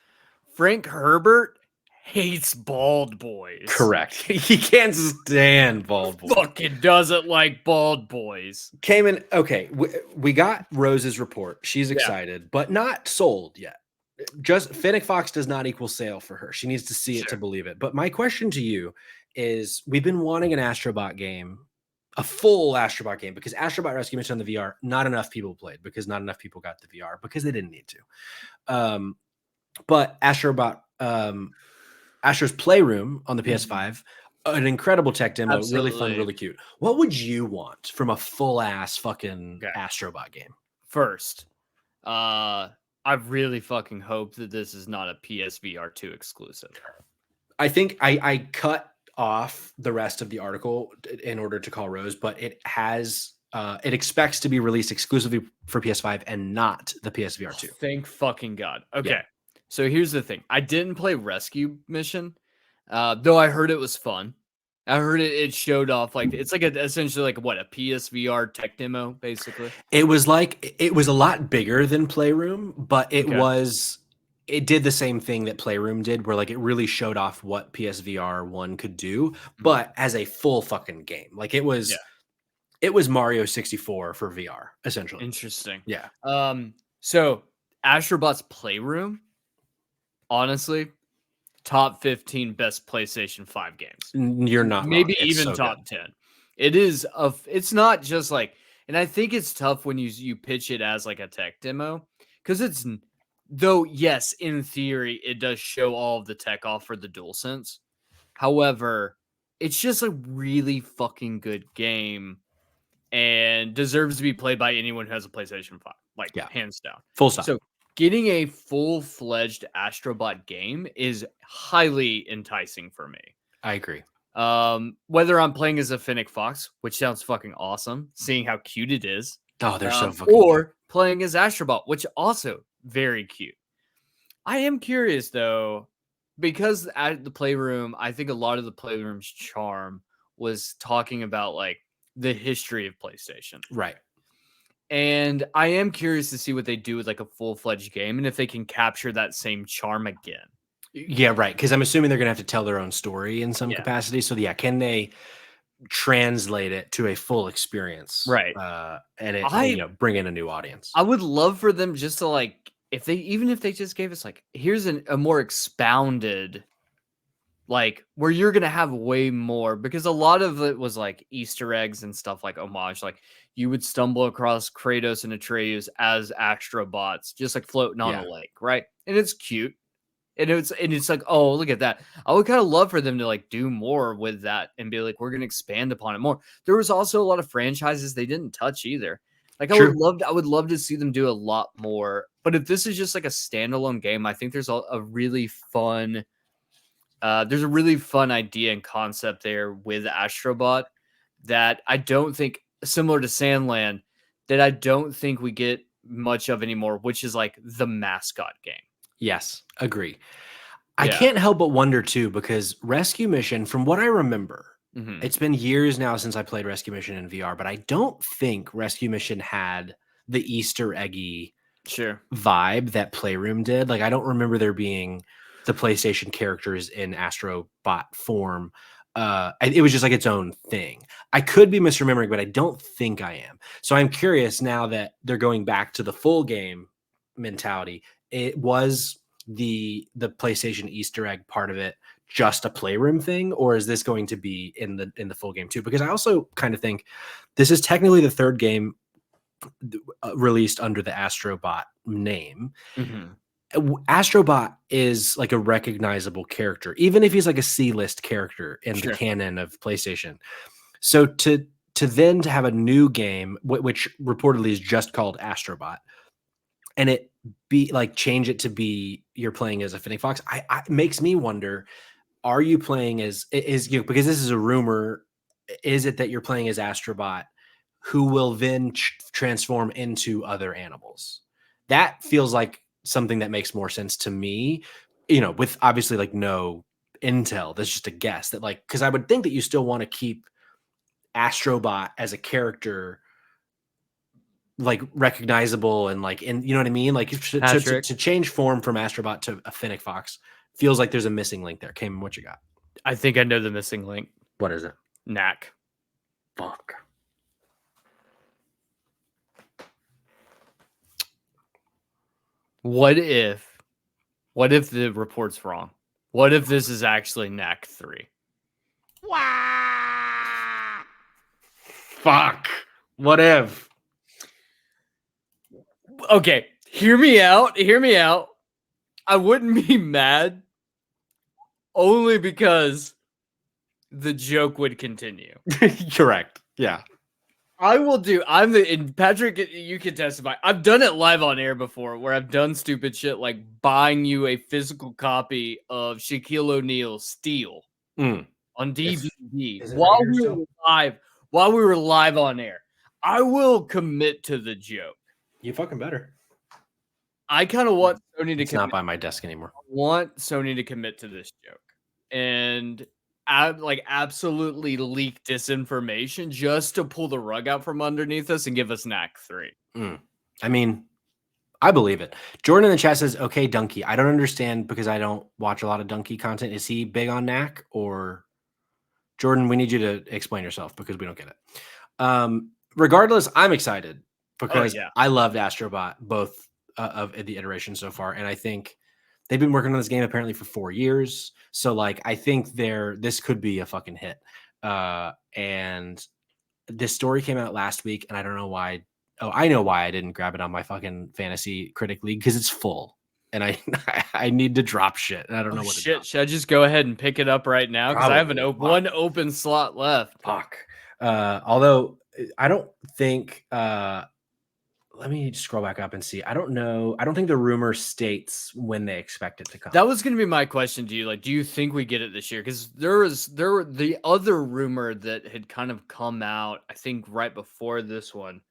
B: Frank Herbert hates bald boys.
A: Correct. He can't stand bald boys.
B: Fucking doesn't like bald boys.
A: Cayman, okay, we got Rose's report. She's excited, but not sold yet. Just Fennec Fox does not equal sale for her. She needs to see it to believe it. But my question to you is, we've been wanting an Astro Bot game, a full Astro Bot game, because Astro Bot Rescue Mission on the VR, not enough people played because not enough people got the VR because they didn't need to. But Astro Bot, Astro's Playroom on the PS5, an incredible tech demo, really fun, really cute. What would you want from a full ass fucking Astro Bot game?
B: First, I really fucking hope that this is not a PSVR 2 exclusive.
A: I think I cut off the rest of the article in order to call Rose, but it has it expects to be released exclusively for PS5 and not the PSVR 2.
B: Thank fucking God. Okay. Yeah. So here's the thing. I didn't play Rescue Mission, though I heard it was fun. I heard it showed off it's like essentially a PSVR tech demo, basically.
A: It was a lot bigger than Playroom, but it did the same thing that Playroom did, where it really showed off what PSVR 1 could do, but as a full fucking game. It was Mario 64 for VR, essentially.
B: Interesting.
A: Yeah.
B: So Astro Bot's Playroom, honestly, top 15 best PlayStation 5 games.
A: You're not
B: maybe
A: wrong.
B: Even so top 10. It is it's not just and I think it's tough when you pitch it as a tech demo, because though yes, in theory it does show all of the tech off for the DualSense. However, it's just a really fucking good game and deserves to be played by anyone who has a PlayStation 5, hands down.
A: Full stop.
B: So getting a full-fledged Astro Bot game is highly enticing for me.
A: I agree.
B: Whether I'm playing as a Fennec Fox, which sounds fucking awesome, seeing how cute it is.
A: Oh, they're so fucking
B: or
A: cute.
B: Playing as Astro Bot, which also very cute. I am curious though, because at the Playroom, I think a lot of the Playroom's charm was talking about the history of PlayStation.
A: Right.
B: And I am curious to see what they do with a full-fledged game and if they can capture that same charm again.
A: Yeah, right. Because I'm assuming they're going to have to tell their own story in some capacity. So, can they translate it to a full experience,
B: Right.
A: and it bring in a new audience.
B: I would love for them just to like, if they just gave us like, here's a more expounded, like where you're gonna have way more, because a lot of it was like Easter eggs and stuff, like homage, like you would stumble across Kratos and Atreus as Astro Bots just like floating on a lake, right? And it's cute. And it's like, oh, look at that. I would kind of love for them to like do more with that and be like, we're gonna expand upon it more. There was also a lot of franchises they didn't touch either. Like I would love to see them do a lot more. But if this is just like a standalone game, I think there's a really fun idea and concept there with Astrobot that I don't think, similar to Sandland, that I don't think we get much of anymore, which is like the mascot game.
A: Yes, agree. I can't help but wonder too, because Rescue Mission, from what I remember, it's been years now since I played Rescue Mission in VR, but I don't think Rescue Mission had the Easter eggy vibe that Playroom did. Like, I don't remember there being the PlayStation characters in Astro Bot form. It was just like its own thing. I could be misremembering, but I don't think I am. So I'm curious now that they're going back to the full game mentality. It was the PlayStation Easter egg part of it just a Playroom thing, or is this going to be in the full game too? Because I also kind of think this is technically the third game released under the Astro Bot name. Astro Bot is like a recognizable character, even if he's like a C-list character in the canon of PlayStation. So to have a new game, which reportedly is just called Astro Bot, and it be like change it to be you're playing as a Fennec Fox, I makes me wonder, are you playing as because this is a rumor, is it that you're playing as Astro Bot who will then transform into other animals? That feels like something that makes more sense to me, with obviously like no intel. That's just a guess that, like, because I would think that you still want to keep Astro Bot as a character like recognizable and like, and you know what I mean? Like to change form from Astro Bot to a Fennec Fox feels like there's a missing link there. Cayman, what you got?
B: I think I know the missing link.
A: What is it?
B: Knack.
A: Fuck.
B: What if the report's wrong? What if this is actually Knack 3?
A: Wow. Fuck. What if?
B: Okay, hear me out. I wouldn't be mad, only because the joke would continue.
A: Correct. Yeah.
B: And Patrick, you can testify. I've done it live on air before, where I've done stupid shit like buying you a physical copy of Shaquille O'Neal's Steel on DVD while we were live on air. I will commit to the joke.
A: You fucking better.
B: I kind of want Sony to.
A: It's not by my desk anymore.
B: I want Sony to commit to this joke and absolutely leak disinformation just to pull the rug out from underneath us and give us Knack 3.
A: I mean, I believe it. Jordan in the chat says, "Okay, Donkey." I don't understand because I don't watch a lot of Donkey content. Is he big on Knack, or Jordan? We need you to explain yourself because we don't get it. Regardless, I'm excited because I loved Astro Bot, both of the iterations so far, and I think they've been working on this game apparently for 4 years. So like, I think this could be a fucking hit. And this story came out last week, and I don't know why. Oh, I know why I didn't grab it on my fucking fantasy critic league, because it's full, and I need to drop shit. And I don't know what.
B: Shit, should I just go ahead and pick it up right now? Because I have one open slot left.
A: Fuck. Although I don't think. Let me scroll back up and see. I don't know. I don't think the rumor states when they expect it to come.
B: That was going to be my question to you. Like, do you think we get it this year? Because the other rumor that had kind of come out, I think right before this one,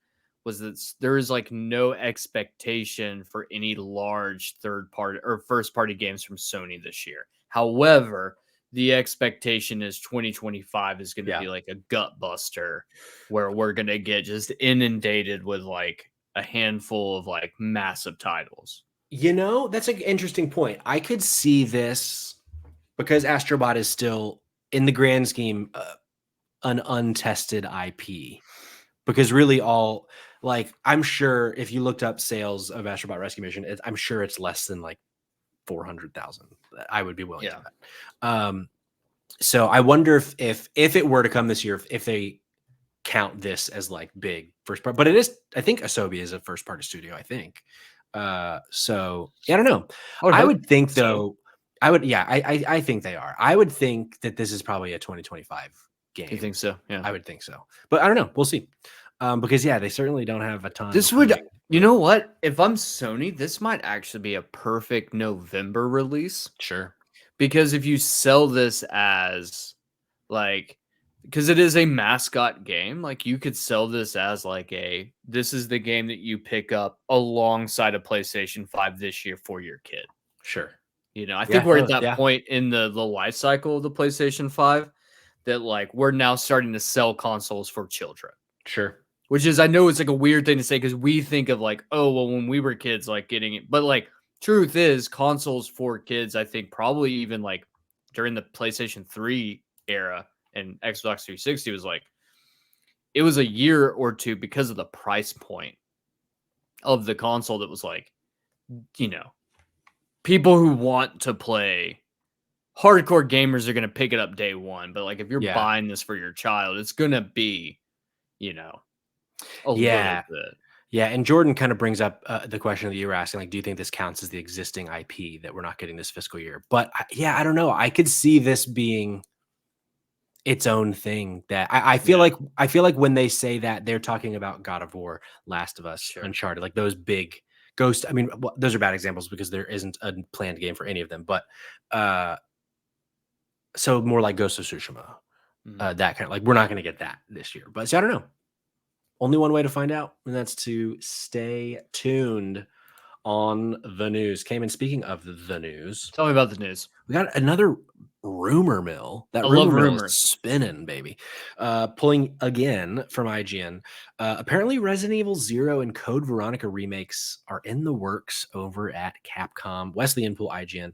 B: was that there is like no expectation for any large third party or first party games from Sony this year. However, the expectation is 2025 is going to be like a gut buster where we're going to get just inundated with like a handful of like massive titles.
A: That's an interesting point. I could see this because Astro Bot is still in the grand scheme an untested IP, because really all like I'm sure if you looked up sales of Astro Bot Rescue Mission, I'm sure it's less than like 400,000. I would be willing to bet. So I wonder if it were to come this year, if they count this as like big first part, but it is, I think Asobi is a first party studio, I think. So yeah, I don't know. I would think though, I think they are. I would think that this is probably a 2025 game.
B: You think so? Yeah.
A: I would think so. But I don't know. We'll see. Because they certainly don't have a ton.
B: This would, you know what? If I'm Sony, this might actually be a perfect November release.
A: Sure.
B: Because if you sell this as like, because it is a mascot game, like you could sell this as like this is the game that you pick up alongside a PlayStation 5 this year for your kid.
A: Sure.
B: I think we're at that point in the life cycle of the PlayStation 5 that like we're now starting to sell consoles for children.
A: Sure.
B: Which is, I know it's like a weird thing to say because we think of like, oh, well, when we were kids, like getting it. But like, truth is, consoles for kids, I think probably even like during the PlayStation 3 era and Xbox 360 was like, it was a year or two because of the price point of the console that was like, people who want to play, hardcore gamers are going to pick it up day one. But like, if you're buying this for your child, it's going to be, a little bit.
A: Yeah, and Jordan kind of brings up the question that you were asking, like, do you think this counts as the existing IP that we're not getting this fiscal year? But I don't know. I could see this being its own thing. That I feel like when they say that, they're talking about God of War, Last of Us, Uncharted, like those big Ghost. I mean, those are bad examples because there isn't a planned game for any of them. But so more like Ghost of Tsushima, that kind of like we're not going to get that this year. But so I don't know. Only one way to find out, and that's to stay tuned on the news. Cayman, speaking of the news.
B: Tell me about the news.
A: We got another rumor mill. That rumor mill is spinning, baby. Pulling again from IGN. Apparently Resident Evil 0 and Code Veronica remakes are in the works over at Capcom. Wesley Inpool, IGN,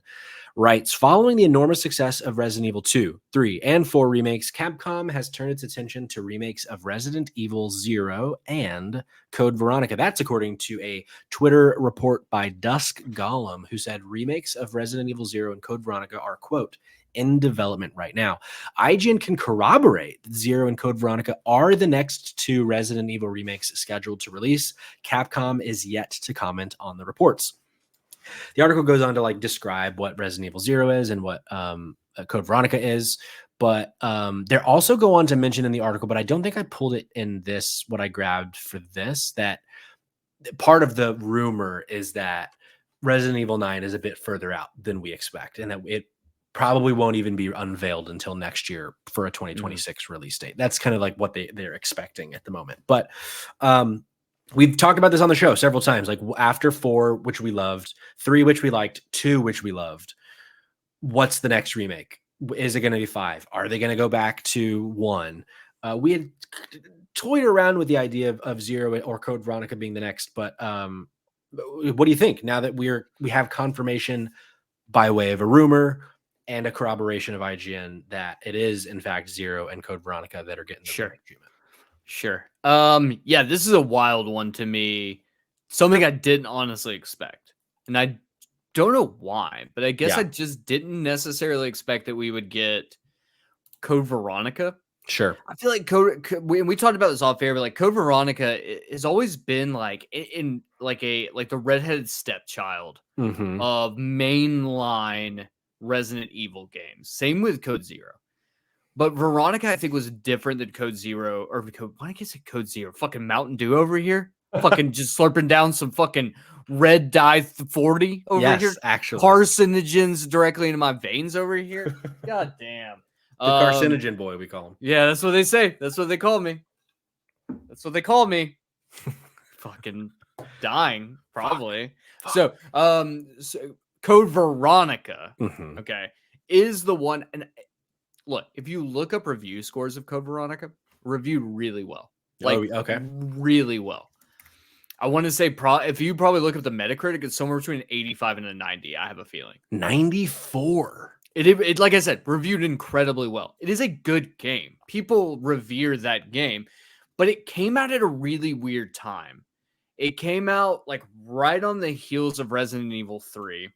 A: writes, following the enormous success of Resident Evil 2, 3, and 4 remakes, Capcom has turned its attention to remakes of Resident Evil 0 and Code Veronica. That's according to a Twitter report by Dusk Golem, who said remakes of Resident Evil 0 and Code Veronica are, quote, in development right now. IGN can corroborate that 0 and Code Veronica are the next two Resident Evil remakes scheduled to release. Capcom is yet to comment on the reports. The article goes on to like describe what Resident Evil 0 is and what Code Veronica is, but they also go on to mention in the article, but I don't think I pulled it in this, what I grabbed for this, that part of the rumor is that Resident Evil 9 is a bit further out than we expect, and that it probably won't even be unveiled until next year for a 2026 release date. That's kind of like what they're expecting at the moment. But we've talked about this on the show several times, like after 4, which we loved, 3, which we liked, 2, which we loved. What's the next remake? Is it going to be 5? Are they going to go back to 1? We had toyed around with the idea of 0 or Code Veronica being the next, but what do you think now that we have confirmation by way of a rumor and a corroboration of IGN that it is in fact 0 and Code Veronica that are getting the treatment?
B: Sure. Yeah, this is a wild one to me. Something I didn't honestly expect. And I don't know why, but I guess I just didn't necessarily expect that we would get Code Veronica.
A: Sure.
B: I feel like we talked about this off air, but like Code Veronica has always been like in like the redheaded stepchild of mainline Resident Evil games. Same with Code 0. But Veronica, I think, was different than Code 0 or why did I say Code 0? Fucking Mountain Dew over here. Fucking just slurping down some fucking red dye 40 over here.
A: Actually.
B: Carcinogens directly into my veins over here. God damn.
A: The carcinogen boy, we call him.
B: Yeah, that's what they say. That's what they call me. That's what they call me. Fucking dying, probably. So, Code Veronica, okay, is the one. And look, if you look up review scores of Code Veronica, reviewed really well. Like, really well. I want to say, if you probably look up the Metacritic, it's somewhere between an 85 and a 90. I have a feeling
A: 94.
B: It like I said, reviewed incredibly well. It is a good game. People revere that game, but it came out at a really weird time. It came out like right on the heels of Resident Evil 3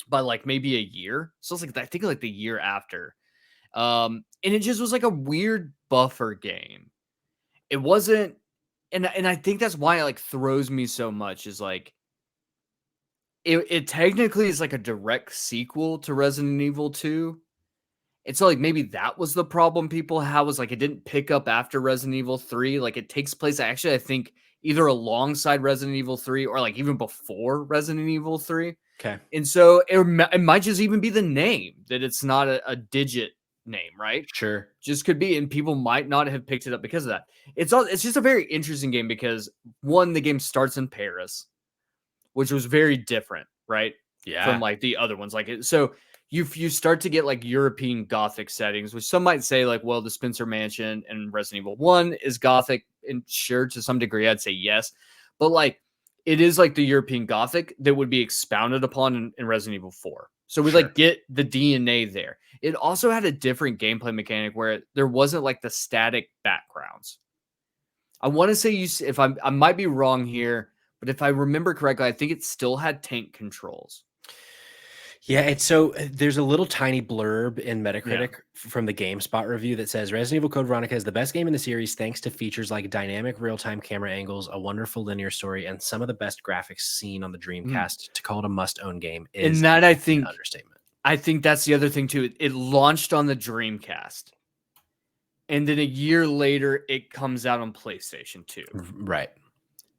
B: by like maybe a year. So it's like I think like the year after. And it just was like a weird buffer game. It wasn't, and I think that's why it like throws me so much is like it technically is like a direct sequel to Resident Evil 2. And so like maybe that was the problem people had was like it didn't pick up after Resident Evil 3. Like it takes place actually, I think, either alongside Resident Evil 3 or like even before Resident Evil 3.
A: Okay.
B: And so it might just even be the name that it's not a digit name, right?
A: Sure.
B: Just could be, and people might not have picked it up because of that. It's just a very interesting game because one, the game starts in Paris, which was very different, right?
A: Yeah.
B: From like the other ones. Like it, so you start to get like European Gothic settings, which some might say like, well, the Spencer Mansion and Resident Evil 1 is Gothic, and sure, to some degree, I'd say yes. But like it is like the European Gothic that would be expounded upon in Resident Evil 4. So we like get the DNA there. It also had a different gameplay mechanic where there wasn't like the static backgrounds. I want to say I might be wrong here, but if I remember correctly, I think it still had tank controls.
A: Yeah, it's so there's a little tiny blurb in Metacritic from the GameSpot review that says Resident Evil Code Veronica is the best game in the series thanks to features like dynamic real-time camera angles, a wonderful linear story, and some of the best graphics seen on the Dreamcast. To call it a must-own game is
B: and that I think
A: an understatement.
B: I think that's the other thing too. It launched on the Dreamcast. And then a year later, it comes out on PlayStation 2.
A: Right.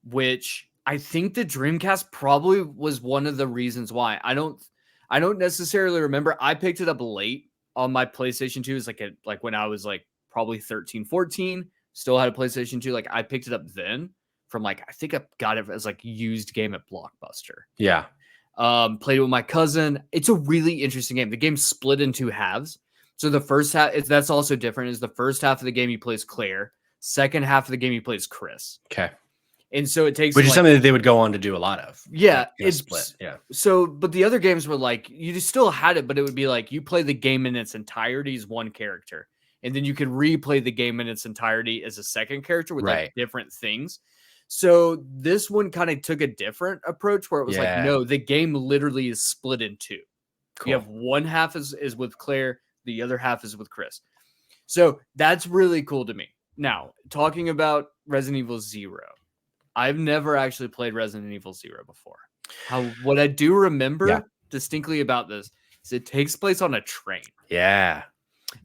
B: Which I think the Dreamcast probably was one of the reasons why. I don't necessarily remember. I picked it up late on my PlayStation 2. It's like when I was like probably 13, 14, still had a PlayStation 2. Like I picked it up then from like, I think I got it as like used game at Blockbuster.
A: Yeah.
B: Played it with my cousin. It's a really interesting game. The game's split in two halves. So the first half, that's also different, is the first half of the game you play as Claire. Second half of the game you play as Chris.
A: Okay.
B: And so it takes,
A: which is something that they would go on to do a lot of.
B: Yeah,
A: like,
B: it's
A: split. Yeah.
B: So, but the other games were like you just still had it, but it would be like you play the game in its entirety as one character, and then you could replay the game in its entirety as a second character with like different things. So this one kind of took a different approach where it was like, no, the game literally is split in two. Cool. You have one half is with Claire, the other half is with Chris. So that's really cool to me. Now, talking about Resident Evil 0. I've never actually played Resident Evil 0 before. What I do remember distinctly about this is it takes place on a train.
A: Yeah.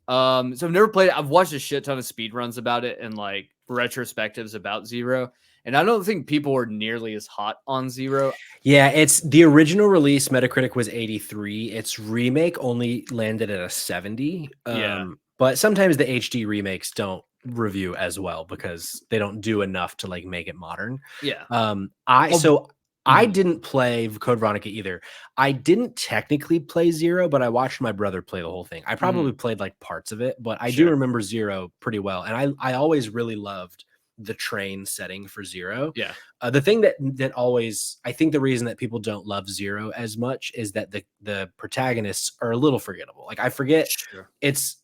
B: So I've never played it. I've watched a shit ton of speedruns about it and like retrospectives about 0. And I don't think people were nearly as hot on 0.
A: Yeah, it's the original release. Metacritic was 83. Its remake only landed at a 70. But sometimes the HD remakes don't review as well because they don't do enough to like make it modern.
B: Yeah.
A: I didn't play Code Veronica either. I didn't technically play 0, but I watched my brother play the whole thing. I probably played like parts of it, but I do remember 0 pretty well. And I always really loved the train setting for 0.
B: Yeah.
A: The thing that always, I think the reason that people don't love 0 as much is that the protagonists are a little forgettable. Like I forget it's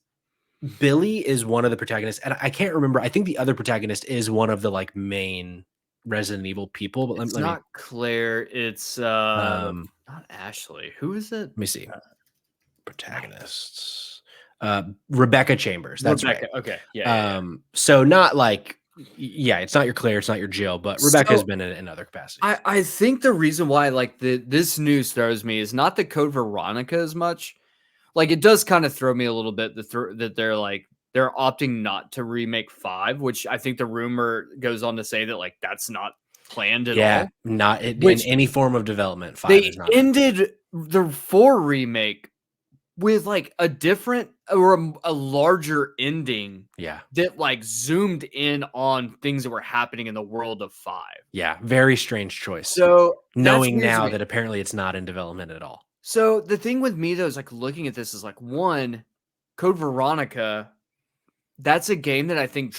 A: Billy is one of the protagonists, and I can't remember. I think the other protagonist is one of the like main Resident Evil people, but
B: it's not Claire. It's not Ashley. Who is it?
A: Let me see. Protagonists. Rebecca Chambers. That's Rebecca.
B: Right. Okay. Yeah.
A: So not like, it's not your Claire, it's not your Jill, but Rebecca's been in other capacities.
B: I think the reason why like this news throws me is not the Code Veronica as much. Like it does kind of throw me a little bit that they're opting not to remake 5, which I think the rumor goes on to say that like that's not planned at all.
A: Not in any form of development. 5 is not.
B: They ended the 4 remake with like a different or a larger ending.
A: Yeah.
B: That like zoomed in on things that were happening in the world of 5.
A: Yeah. Very strange choice.
B: So
A: knowing now that apparently it's not in development at all.
B: So the thing with me though is like looking at this is like, one, Code Veronica, that's a game that I think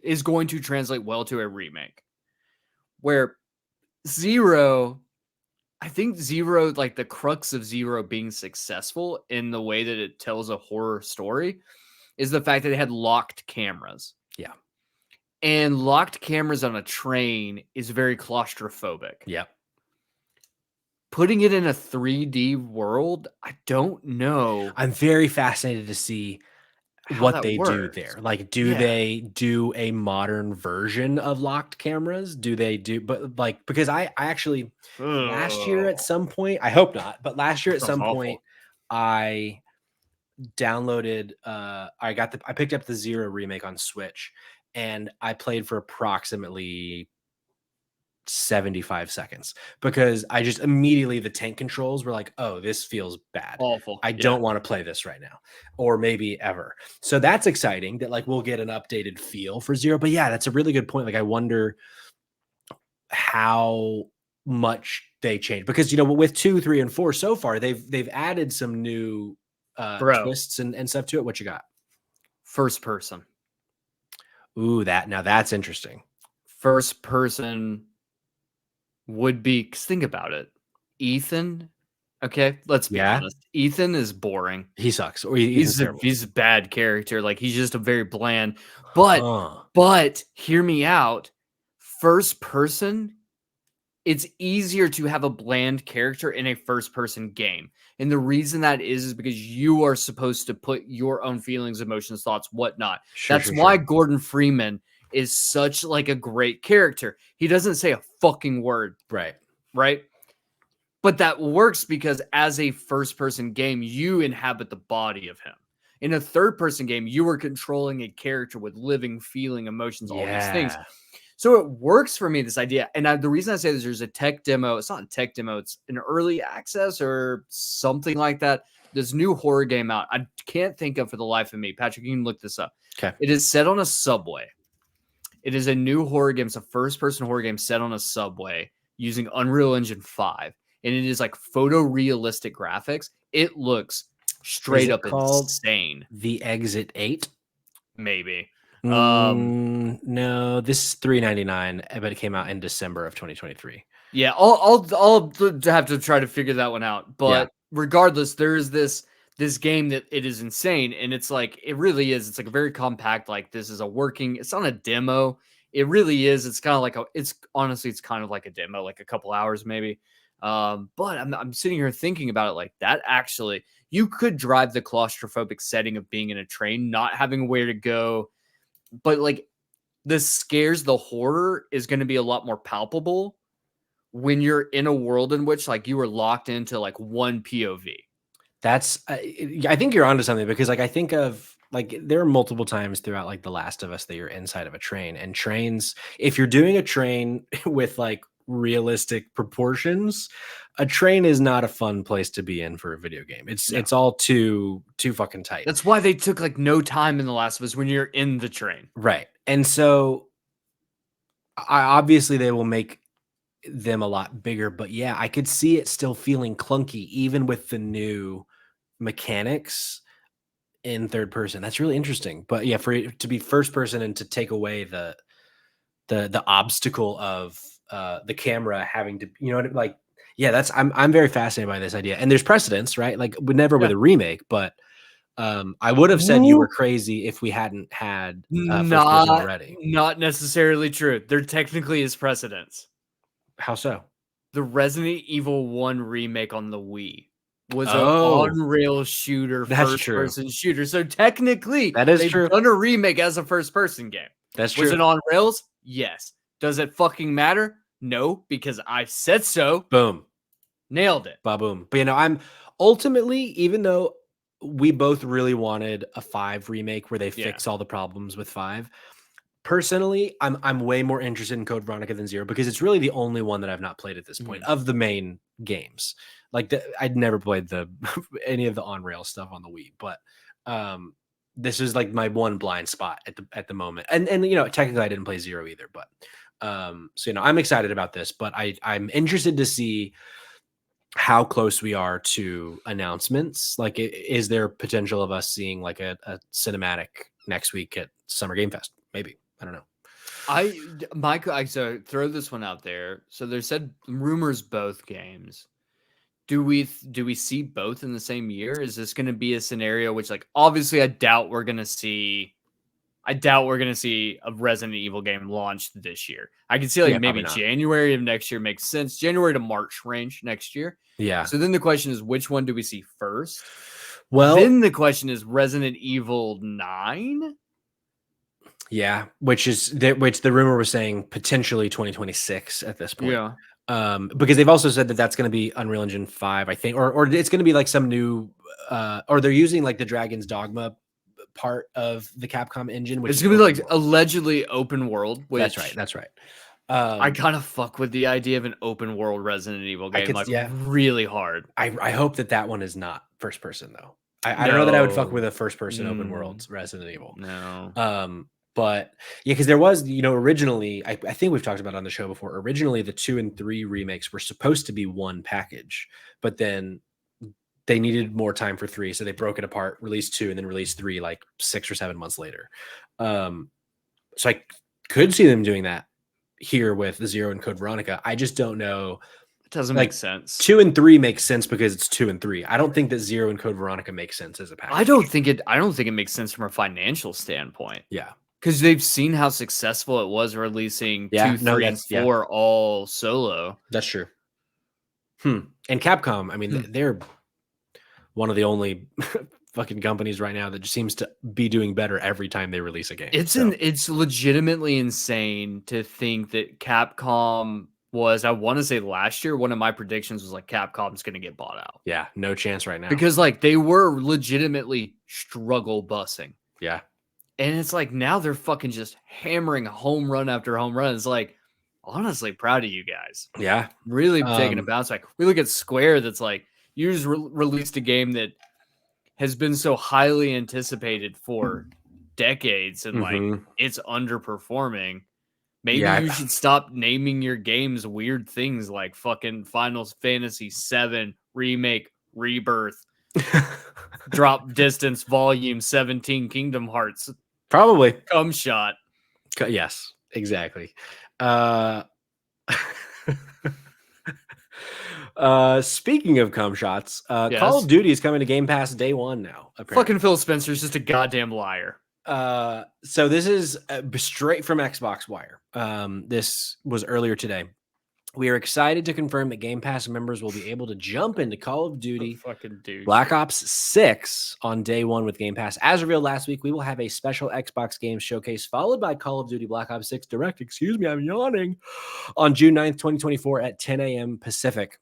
B: is going to translate well to a remake. Where 0, I think Zero, like the crux of Zero being successful in the way that it tells a horror story is the fact that it had locked cameras.
A: Yeah.
B: And locked cameras on a train is very claustrophobic.
A: Yeah.
B: Putting it in a 3D world, I don't know.
A: I'm very fascinated to see what they do there. Like, do they do a modern version of locked cameras? Do they do, but like, because I actually last year at some point, I hope not, but last year at some point, I downloaded, I picked up the Zero remake on Switch and I played for approximately 75 seconds because I just immediately the tank controls were like, oh, this feels bad.
B: Awful.
A: I don't want to play this right now or maybe ever. So that's exciting that like we'll get an updated feel for Zero. But yeah, that's a really good point. Like I wonder how much they change because, you know, with 2, 3, and 4 so far, they've added some new twists and stuff to it. What you got?
B: First person.
A: Ooh, now that's interesting.
B: First person would be, because think about it. Ethan, okay, let's be honest. Ethan is boring.
A: He sucks. Or
B: he's a bad character. Like he's just a very bland. But hear me out. First person, it's easier to have a bland character in a first person game. And the reason that is because you are supposed to put your own feelings, emotions, thoughts, whatnot. That's why Gordon Freeman is such like a great character. He doesn't say a fucking word. Right. But that works because as a first person game, you inhabit the body of him. In a third person game, you are controlling a character with living, feeling, emotions, all these things. So it works for me, this idea. And the reason I say this, there's a tech demo. It's not a tech demo. It's an early access or something like that. This new horror game out. I can't think of for the life of me. Patrick, you can look this up.
A: Okay.
B: It is set on a subway. It is a new horror game. It's a first-person horror game set on a subway using Unreal Engine 5. And it is like photorealistic graphics. It looks straight up insane.
A: The Exit 8?
B: Maybe.
A: No, this is $3.99, but it came out in December of 2023.
B: Yeah, I'll have to try to figure that one out. But regardless, there is this game that it is insane, and it's like it really is. It's like a very compact. Like this is a working. It's not a demo. It really is. It's kind of like it's kind of like a demo, like a couple hours maybe. But I'm sitting here thinking about it like that. Actually, you could drive the claustrophobic setting of being in a train, not having where to go. But like the scares, the horror is going to be a lot more palpable when you're in a world in which like you are locked into like one POV.
A: That's I think you're onto something because like I think of like there are multiple times throughout like The Last of Us that you're inside of a train, and trains, if you're doing a train with like realistic proportions, a train is not a fun place to be in for a video game. It's all too fucking tight.
B: That's why they took like no time in The Last of Us when you're in the train.
A: Right. And so obviously they will make them a lot bigger, but yeah, I could see it still feeling clunky even with the new mechanics in third person. That's really interesting. But yeah, for it to be first person and to take away the obstacle of the camera having to, you know, like, yeah, I'm very fascinated by this idea. And there's precedence, right? Like with a remake, but I would have said you were crazy if we hadn't had first person already.
B: Not necessarily true. There technically is precedence.
A: How so?
B: The Resident Evil 1 remake on the Wii was an on-rail shooter, first-person shooter. So technically, they've done a remake as a first-person game.
A: That's true.
B: Was it on rails? Yes. Does it fucking matter? No, because I said so.
A: Boom.
B: Nailed it.
A: Ba-boom. But, you know, I'm ultimately, even though we both really wanted a 5 remake where they fix all the problems with 5, personally, I'm way more interested in Code Veronica than 0 because it's really the only one that I've not played at this point of the main games. Like I'd never played any of the on-rail stuff on the Wii, but this is like my one blind spot at the moment. And you know, technically I didn't play 0 either, but so you know, I'm excited about this, but I'm interested to see how close we are to announcements. Like, is there potential of us seeing like a cinematic next week at Summer Game Fest? Maybe. I don't know.
B: So throw this one out there. So they said rumors both games. Do we see both in the same year? Is this going to be a scenario which, like, obviously, I doubt we're going to see a Resident Evil game launched this year. I can see like maybe January of next year makes sense. January to March range next year.
A: Yeah.
B: So then the question is, which one do we see first?
A: Well,
B: then the question is Resident Evil 9.
A: Yeah, which the rumor was saying potentially 2026 at this point.
B: Yeah.
A: Because they've also said that that's going to be Unreal Engine 5, I think, or it's going to be like some new, or they're using like the Dragon's Dogma part of the Capcom engine, which
B: it's going to be like allegedly open world. Which
A: That's right.
B: I kind of fuck with the idea of an open world Resident Evil game, really hard.
A: I hope that one is not first person though. I don't know that I would fuck with a first person open world Resident Evil.
B: No.
A: But yeah, because there was, originally, I think we've talked about it on the show before. Originally, the 2 and 3 remakes were supposed to be one package, but then they needed more time for 3, so they broke it apart, released 2, and then released 3 like 6 or 7 months later. So I could see them doing that here with the 0 and Code Veronica. I just don't know.
B: It doesn't make sense.
A: 2 and 3 makes sense because it's 2 and 3. I don't think that 0 and Code Veronica makes sense as a package.
B: I don't think it makes sense from a financial standpoint.
A: Yeah.
B: Because they've seen how successful it was releasing 2, 3, and 4 all solo.
A: That's true. And Capcom, I mean, they're one of the only fucking companies right now that just seems to be doing better every time they release a game.
B: It's legitimately insane to think that Capcom was, I want to say last year, one of my predictions was like Capcom's going to get bought out.
A: Yeah, no chance right now.
B: Because like they were legitimately struggle busing.
A: Yeah.
B: And it's like now they're fucking just hammering home run after home run. It's like, honestly, proud of you guys.
A: Yeah.
B: Really taking a bounce back. We look at Square that's like, you just released a game that has been so highly anticipated for decades and like it's underperforming. Maybe you should stop naming your games weird things like fucking Final Fantasy VII Remake Rebirth. Drop Distance Volume 17 Kingdom Hearts.
A: Probably.
B: Cum shot.
A: Yes, exactly. Speaking of cum shots, Call of Duty is coming to Game Pass day 1 now. Apparently.
B: Fucking Phil Spencer's just a goddamn liar.
A: So this is straight from Xbox Wire. This was earlier today. We are excited to confirm that Game Pass members will be able to jump into Call of Duty Black Ops 6 on day 1 with Game Pass. As revealed last week, we will have a special Xbox Games showcase followed by Call of Duty Black Ops 6 Direct, I'm yawning, on June 9th, 2024 at 10 a.m. Pacific,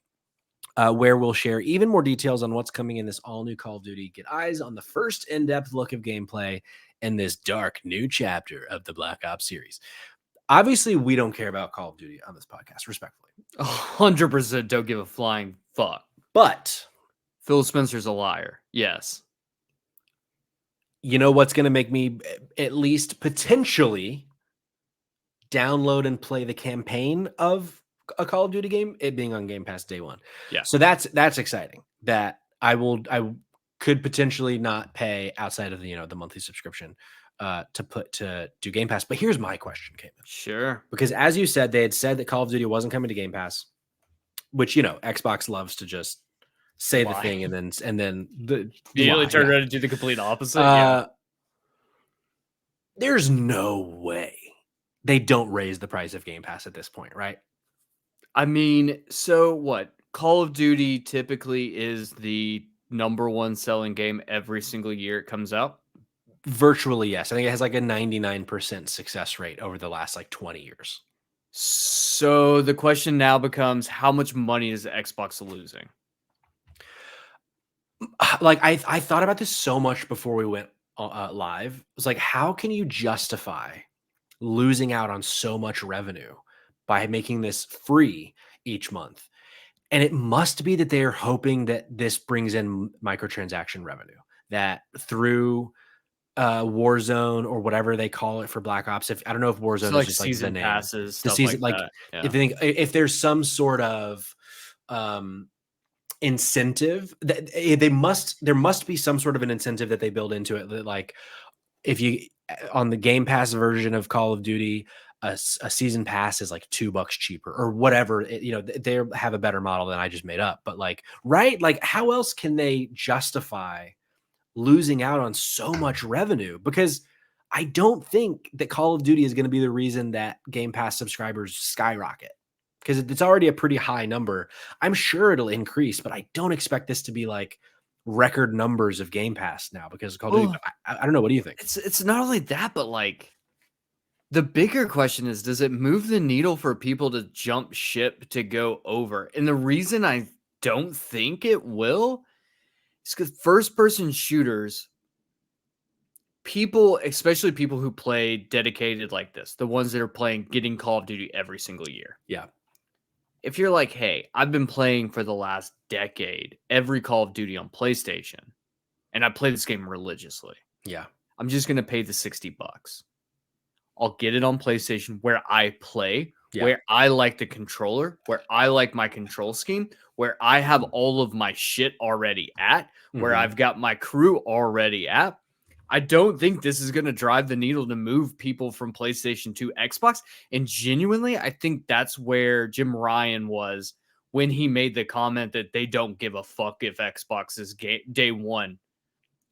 A: where we'll share even more details on what's coming in this all-new Call of Duty. Get eyes on the first in-depth look of gameplay in this dark new chapter of the Black Ops series. Obviously, we don't care about Call of Duty on this podcast, respectfully.
B: 100% don't give a flying fuck.
A: But
B: Phil Spencer's a liar. Yes.
A: You know what's going to make me at least potentially download and play the campaign of a Call of Duty game? It being on Game Pass day 1.
B: Yeah.
A: So that's exciting. That I could potentially not pay outside of the monthly subscription to do Game Pass. But here's my question, Caitlin.
B: Sure.
A: Because as you said, they had said that Call of Duty wasn't coming to Game Pass, which, Xbox loves to just say the thing and then
B: you turn around and do the complete opposite.
A: There's no way they don't raise the price of Game Pass at this point, right?
B: I mean, so what? Call of Duty typically is the number 1 selling game every single year it comes out.
A: Virtually, yes. I think it has like a 99% success rate over the last 20 years.
B: So the question now becomes, how much money is Xbox losing?
A: I thought about this so much before we went live. It was like, how can you justify losing out on so much revenue by making this free each month? And it must be that they're hoping that this brings in microtransaction revenue, that through Warzone or whatever they call it for Black Ops. I don't know if Warzone is just
B: season
A: the name.
B: Passes,
A: the season,
B: like that. Yeah.
A: If there's some sort of incentive that there must be some sort of an incentive that they build into it, that if you on the Game Pass version of Call of Duty, a season pass is like $2 cheaper or whatever. They have a better model than I just made up. But like, right? Like, how else can they justify losing out on so much revenue? Because I don't think that Call of Duty is going to be the reason that Game Pass subscribers skyrocket, because it's already a pretty high number. I'm sure it'll increase, but I don't expect this to be like record numbers of Game Pass now because of Call of Duty. I don't know. What do you think?
B: It's not only that, but like the bigger question is, does it move the needle for people to jump ship to go over? And the reason I don't think it will is because first-person shooters, people, especially people who play dedicated like this, the ones that are getting Call of Duty every single year.
A: Yeah.
B: If you're like, hey, I've been playing for the last decade every Call of Duty on PlayStation, and I play this game religiously.
A: Yeah.
B: I'm just going to pay the $60. I'll get it on PlayStation where I play, where I like the controller, where I like my control scheme, where I have all of my shit already at, where I've got my crew already at. I don't think this is going to drive the needle to move people from PlayStation to Xbox. And genuinely, I think that's where Jim Ryan was when he made the comment that they don't give a fuck if Xbox is day one.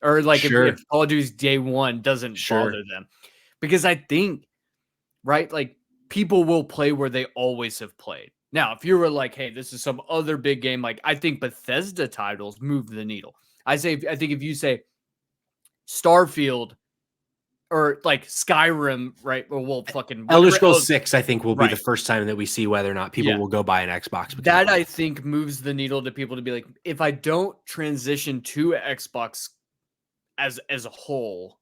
B: Or like if Call of Duty's day one doesn't bother them. Because I think, right, like people will play where they always have played. Now, if you were like, hey, this is some other big game, like I think Bethesda titles move the needle. I think if you say Starfield or like Skyrim, right? Or well, fucking
A: Elder Scrolls 6, I think will be the first time that we see whether or not people will go buy an Xbox.
B: That I think moves the needle to people to be like, if I don't transition to Xbox as a whole,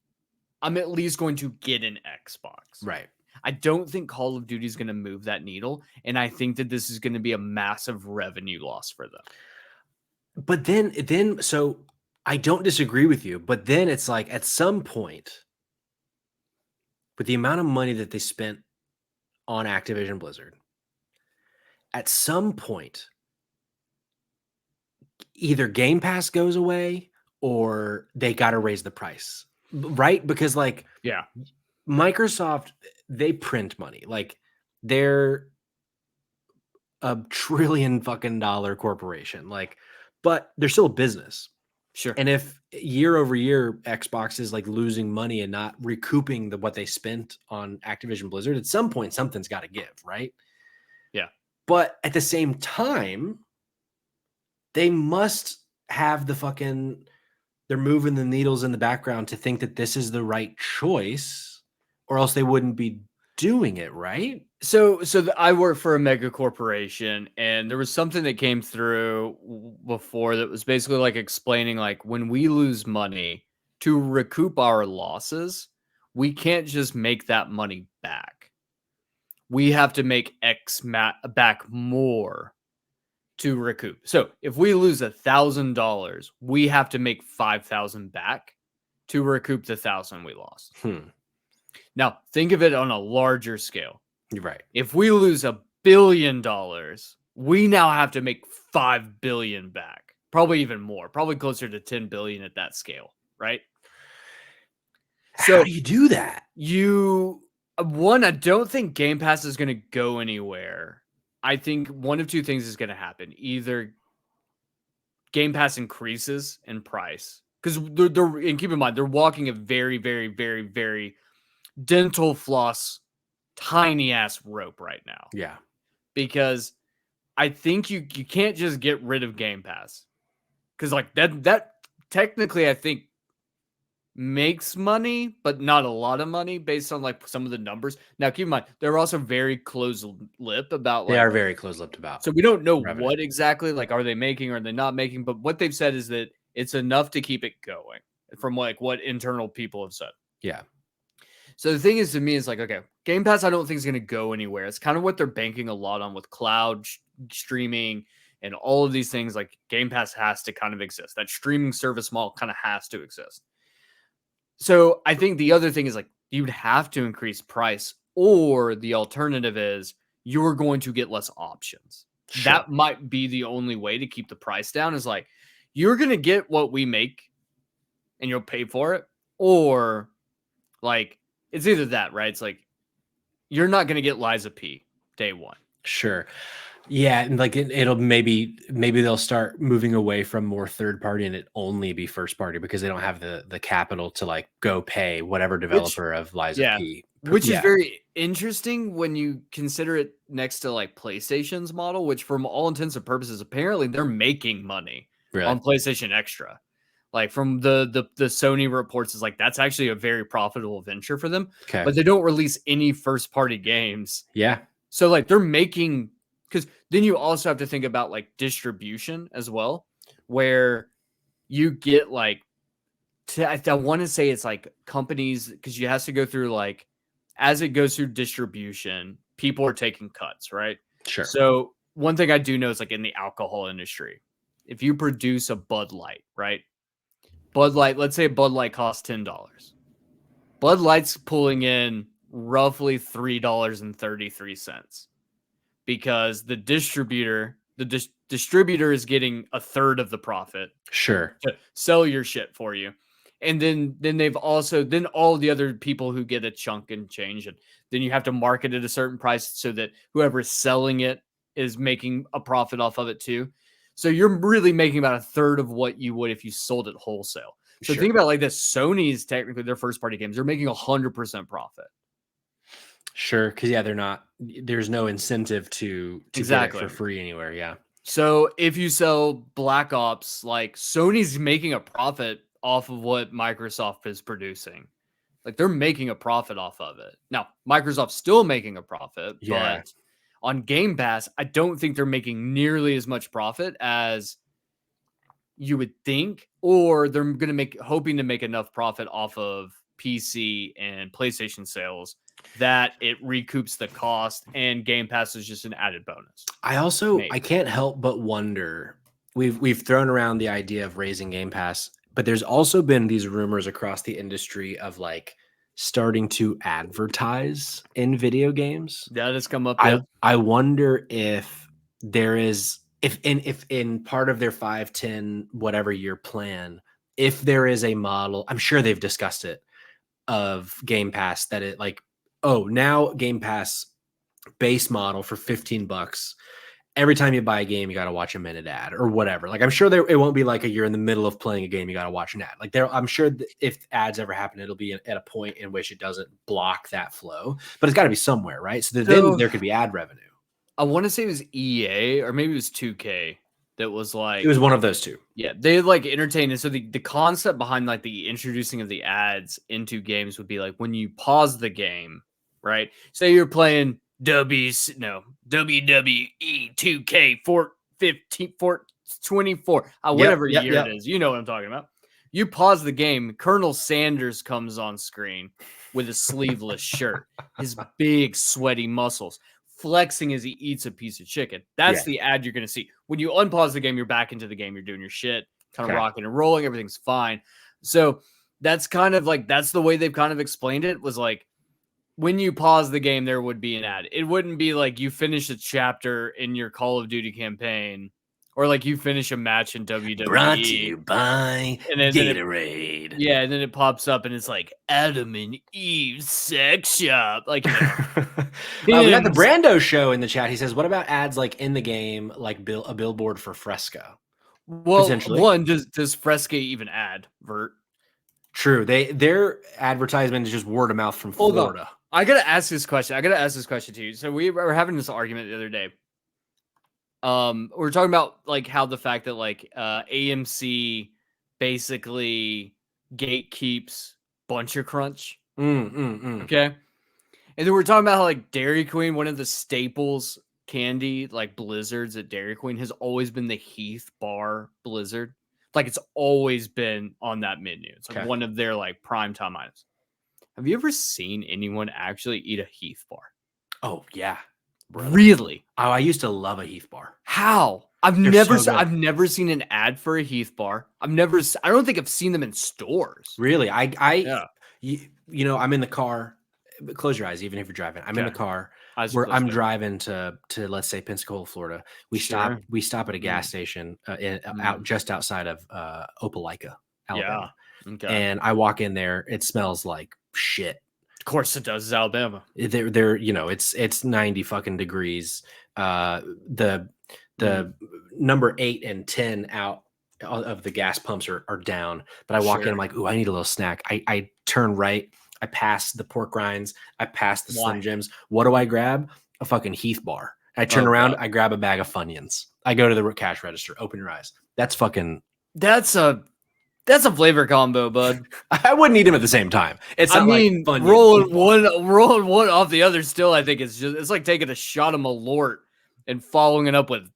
B: I'm at least going to get an Xbox.
A: Right.
B: I don't think Call of Duty is going to move that needle. And I think that this is going to be a massive revenue loss for them.
A: But then, so I don't disagree with you, but then it's like at some point, with the amount of money that they spent on Activision Blizzard, at some point, either Game Pass goes away or they got to raise the price. Right? Because like, Microsoft, they print money. Like they're a $1 trillion fucking corporation. Like, but they're still a business.
B: Sure.
A: And if year over year Xbox is like losing money and not recouping what they spent on Activision Blizzard, at some point something's got to give, right?
B: Yeah.
A: But at the same time, they must have they're moving the needles in the background to think that this is the right choice, or else they wouldn't be doing it, right?
B: So I work for a mega corporation, and there was something that came through before that was basically like explaining like when we lose money to recoup our losses, we can't just make that money back. We have to make back more to recoup. So if we lose $1,000, we have to make 5,000 back to recoup the 1,000 we lost. Now think of it on a larger scale.
A: You're right.
B: If we lose $1 billion, we now have to make 5 billion back. Probably even more. Probably closer to 10 billion at that scale, right?
A: So how do you do that?
B: I don't think Game Pass is going to go anywhere. I think one of two things is going to happen. Either Game Pass increases in price, because and keep in mind, they're walking a very, very, very, very dental floss, tiny ass rope right now.
A: Yeah.
B: Because I think you can't just get rid of Game Pass. Because like that technically I think makes money, but not a lot of money based on like some of the numbers. Now, keep in mind, they're also very close-lipped about.
A: They are very close-lipped about.
B: So we don't know what exactly, like, are they making or are they not making? But what they've said is that it's enough to keep it going, from like what internal people have said.
A: Yeah.
B: So the thing is, to me, is like, okay, Game Pass, I don't think is going to go anywhere. It's kind of what they're banking a lot on with cloud streaming and all of these things. Like Game Pass has to kind of exist. That streaming service model kind of has to exist. So I think the other thing is like you'd have to increase price, or the alternative is you're going to get less options. Sure. That might be the only way to keep the price down, is like you're going to get what we make and you'll pay for it, or like it's either that, right? It's like you're not going to get Liza P day one.
A: Sure. Yeah, and like it'll maybe they'll start moving away from more third party and it only be first party because they don't have the capital to like go pay whatever developer of Liza P.
B: Which is very interesting when you consider it next to like PlayStation's model, which from all intents and purposes, apparently they're making money on PlayStation Extra. Like from the Sony reports is like that's actually a very profitable venture for them.
A: Okay.
B: But they don't release any first party games.
A: Yeah. So
B: like they're making, because then you also have to think about like distribution as well, where you get like I want to say it's like companies, because you have to go through like as it goes through distribution, people are taking cuts, right?
A: Sure.
B: So one thing I do know is like in the alcohol industry, if you produce a Bud Light, right? Bud Light, let's say Bud Light costs $10. Bud Light's pulling in roughly $3.33 because the distributor is getting a third of the profit.
A: Sure.
B: To sell your shit for you. And then they've also, then all the other people who get a chunk and change, and then you have to market at a certain price so that whoever is selling it is making a profit off of it too. So you're really making about a third of what you would if you sold it wholesale. So think about like this. Sony's technically their first party games, they're making 100% profit.
A: Sure. Cause there's no incentive to get it for free anywhere. Yeah.
B: So if you sell Black Ops, like Sony's making a profit off of what Microsoft is producing. Like they're making a profit off of it. Now, Microsoft's still making a profit, but on Game Pass, I don't think they're making nearly as much profit as you would think, or they're going to hoping to make enough profit off of PC and PlayStation sales that it recoups the cost, and Game Pass is just an added bonus.
A: I can't help but wonder, we've thrown around the idea of raising Game Pass, but there's also been these rumors across the industry of like starting to advertise in video games.
B: That has come up.
A: I wonder if there is, if in part of their 5, 10, whatever year plan, if there is a model, I'm sure they've discussed it, of Game Pass that it like, oh, now Game Pass base model for $15. Every time you buy a game, you got to watch a minute ad or whatever. Like, I'm sure it won't be like you're in the middle of playing a game, you got to watch an ad. Like I'm sure if ads ever happen, it'll be at a point in which it doesn't block that flow, but it's got to be somewhere, right? So then there could be ad revenue.
B: I want to say it was EA or maybe it was 2K that was like,
A: it was one of those two.
B: Yeah, they like entertained. And so the concept behind like the introducing of the ads into games would be like when you pause the game, right? Say you're playing WWE 2K 24, whatever year it is. You know what I'm talking about. You pause the game, Colonel Sanders comes on screen with a sleeveless shirt, his big sweaty muscles, flexing as he eats a piece of chicken. That's the ad you're going to see. When you unpause the game, you're back into the game, you're doing your shit, kind of rocking and rolling, everything's fine. So that's kind of like, that's the way they've kind of explained it, was like, when you pause the game, there would be an ad. It wouldn't be like you finish a chapter in your Call of Duty campaign, or like you finish a match in WWE.
A: Brought to you by Gatorade.
B: And then it pops up and it's like Adam and Eve sex shop. Like,
A: we got the Brando show in the chat. He says, "What about ads like in the game, like a billboard for Fresca?"
B: Well, one, does Fresca even ad Vert?
A: True. Their advertisement is just word of mouth from Florida.
B: I gotta ask this question. To you. So we were having this argument the other day. We're talking about like how the fact that like AMC basically gatekeeps Buncher Crunch. Okay. And then we're talking about how like Dairy Queen, one of the staples candy like blizzards at Dairy Queen, has always been the Heath Bar Blizzard. Like it's always been on that menu. It's like one of their like primetime items. Have you ever seen anyone actually eat a Heath Bar?
A: Oh yeah.
B: Brother. Really?
A: Oh, I used to love a Heath Bar.
B: How? I've never seen an ad for a Heath Bar. I don't think I've seen them in stores.
A: Really? You know, I'm in the car. Close your eyes, even if you're driving. I'm in the car where I'm driving to let's say Pensacola, Florida. We stop at a gas station out just outside of Opelika, Alabama.
B: Yeah. Okay.
A: And I walk in there. It smells like shit.
B: Of course it does. It's Alabama.
A: They're it's 90 fucking degrees. The number 8 and 10 out of the gas pumps are down. But I walk in, I'm like, ooh, I need a little snack. I turn right. I pass the pork rinds. I pass the Slim Jims. What do I grab? A fucking Heath bar. I turn around. I grab a bag of Funyuns. I go to the cash register. Open your eyes. That's
B: a flavor combo, bud.
A: I wouldn't eat them at the same time. It's not like Funyuns.
B: rolling one off the other. Still, I think it's like taking a shot of Malort and following it up with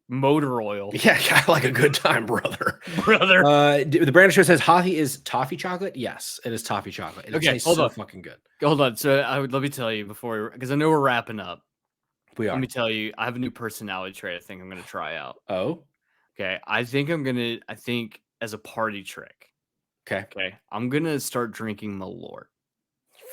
B: motor oil.
A: Yeah, I like a good time, brother. The brand show says Hottie is toffee chocolate. Yes, it is toffee chocolate. It tastes so fucking good.
B: Hold on. So let me tell you because I know we're wrapping up.
A: We are.
B: Let me tell you, I have a new personality trait. I think I'm going to try out.
A: Oh,
B: okay. I think as a party trick.
A: Okay.
B: I'm going to start drinking Malort.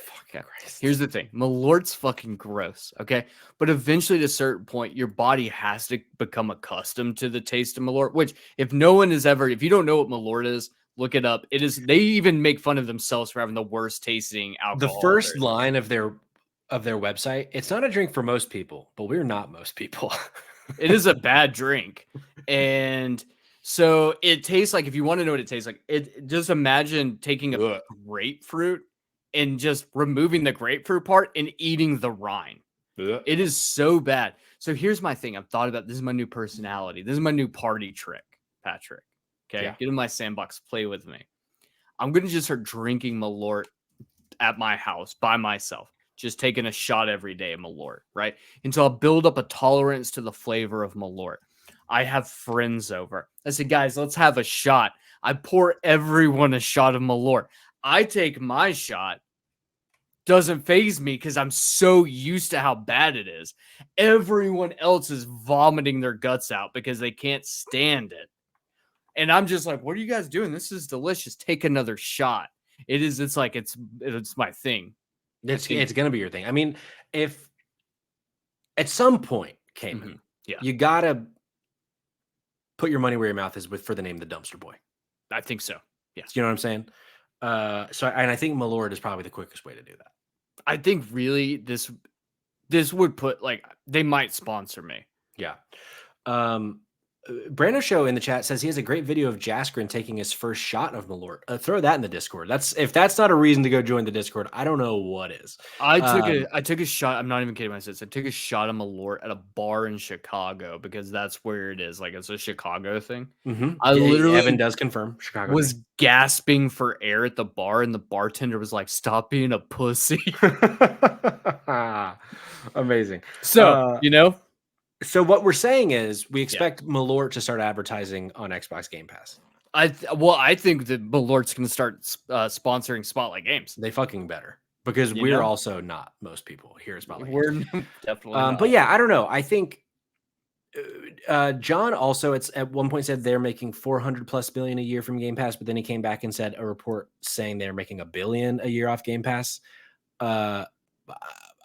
A: Fucking Christ.
B: Here's the thing. Malort's fucking gross. Okay. But eventually at a certain point, your body has to become accustomed to the taste of Malort, which if you don't know what Malort is, look it up. It is, they even make fun of themselves for having the worst tasting alcohol.
A: The first line of their website, it's not a drink for most people, but we're not most people.
B: It is a bad drink. And so it tastes like, if you want to know what it tastes like, just imagine taking a grapefruit and just removing the grapefruit part and eating the rind. It is so bad. So here's my thing. I've thought about, this is my new personality. This is my new party trick, Patrick. Okay. Yeah. Get in my sandbox, play with me. I'm going to just start drinking Malort at my house by myself. Just taking a shot every day of Malort, right? Until I build up a tolerance to the flavor of Malort. I have friends over. I said, guys, let's have a shot. I pour everyone a shot of Malort. I take my shot. Doesn't faze me because I'm so used to how bad it is. Everyone else is vomiting their guts out because they can't stand it. And I'm just like, what are you guys doing? This is delicious. Take another shot. It's my thing.
A: It's going to be your thing. I mean, if at some point, Cayman, you got to put your money where your mouth is for the name The Dumpster Boy.
B: I think so. Yes.
A: You know what I'm saying? I think Malort is probably the quickest way to do that.
B: I think really this would put, like, they might sponsor me.
A: Yeah. Brando Show in the chat says he has a great video of Jaskrin taking his first shot of Malort. Throw that in the Discord. If that's not a reason to go join the Discord, I don't know what is.
B: I took a shot. I'm not even kidding myself. I took a shot of Malort at a bar in Chicago because that's where it is. Like, it's a Chicago thing.
A: Mm-hmm. Evan does confirm Chicago
B: was gasping for air at the bar, and the bartender was like, "Stop being a pussy."
A: Amazing.
B: So
A: So what we're saying is we expect Malort to start advertising on Xbox Game Pass.
B: I think that Malort's going to start sponsoring Spotlight Games.
A: They fucking better, because we're also not most people here at Spotlight.
B: We're definitely not.
A: But yeah, I don't know. I think John also at one point said they're making $400+ billion a year from Game Pass, but then he came back and said a report saying they're making $1 billion a year off Game Pass. I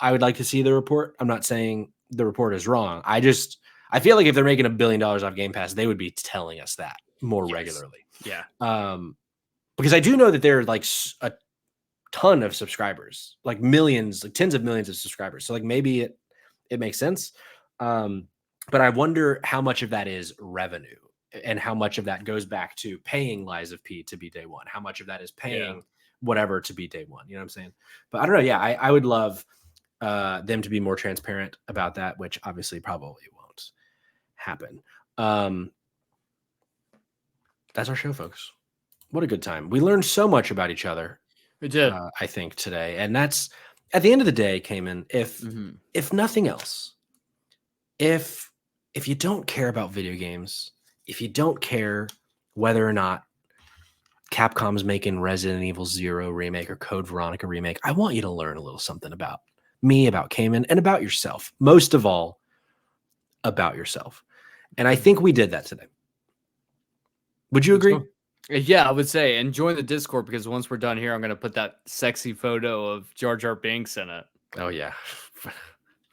A: would like to see the report. I'm not saying the report is wrong. I feel like if they're making $1 billion off Game Pass, they would be telling us that more regularly.
B: Yeah.
A: Because I do know that there are like a ton of subscribers, like millions, like tens of millions of subscribers. So like maybe it makes sense. But I wonder how much of that is revenue and how much of that goes back to paying Lies of P to be day one. How much of that is paying whatever to be day one. You know what I'm saying? But I don't know. Yeah, I would love them to be more transparent about that, which obviously probably won't happen. That's our show, folks. What a good time. We learned so much about each other.
B: We did.
A: I think today. And that's at the end of the day, Cayman, if nothing else, if you don't care about video games, if you don't care whether or not Capcom's making Resident Evil 0 remake or Code Veronica remake, I want you to learn a little something about me, about Cayman, and about yourself. Most of all, about yourself. And I think we did that today. Would you agree?
B: Yeah, I would say. And join the Discord, because once we're done here, I'm going to put that sexy photo of Jar Jar Binks in it.
A: Oh, yeah.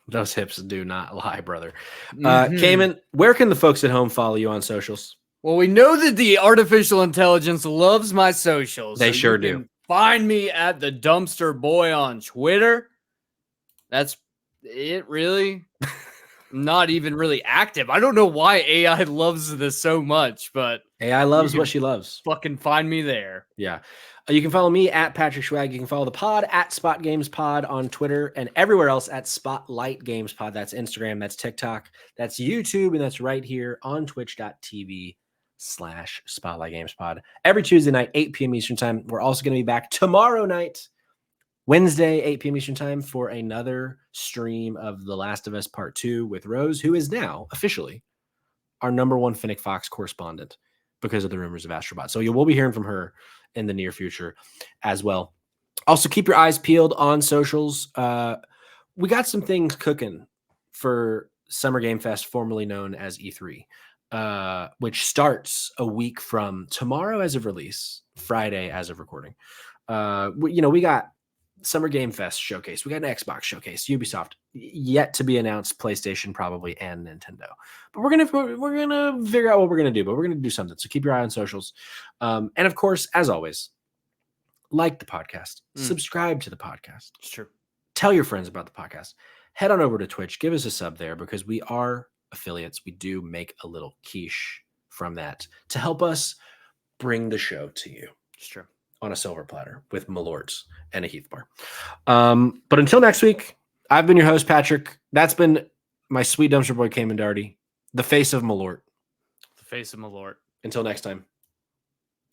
A: Those hips do not lie, brother. Cayman, where can the folks at home follow you on socials?
B: Well, we know that the artificial intelligence loves my socials.
A: They sure do.
B: find me at the Dumpster Boy on Twitter. That's it, really. Not even really active. I don't know why AI loves this so much, but
A: AI loves what she loves.
B: Fucking find me there.
A: Yeah. You can follow me at Patrick Schwag. You can follow the pod at Spot Games Pod on Twitter and everywhere else at Spotlight Games Pod. That's Instagram, that's TikTok, that's YouTube, and that's right here on twitch.tv/Spotlight Games Pod. Every Tuesday night, 8 p.m. Eastern Time. We're also going to be back tomorrow night, Wednesday, 8 p.m. Eastern Time, for another stream of The Last of Us Part 2 with Rose, who is now officially our #1 Fennec Fox correspondent because of the rumors of Astro Bot. So you will be hearing from her in the near future as well. Also, keep your eyes peeled on socials. We got some things cooking for Summer Game Fest, formerly known as E3, which starts a week from tomorrow as of release, Friday as of recording. We got Summer Game Fest showcase. We got an Xbox showcase, Ubisoft, yet to be announced, PlayStation probably, and Nintendo. But we're gonna figure out what we're gonna do. But we're gonna do something. So keep your eye on socials, and of course, as always, like the podcast, subscribe to the podcast.
B: It's true.
A: Tell your friends about the podcast. Head on over to Twitch. Give us a sub there because we are affiliates. We do make a little quiche from that to help us bring the show to you.
B: It's true.
A: On a silver platter with Malorts and a Heath bar. But until next week, I've been your host, Patrick. That's been my sweet dumpster boy, Cayman Darty, the face of Malort.
B: The face of Malort.
A: Until next time.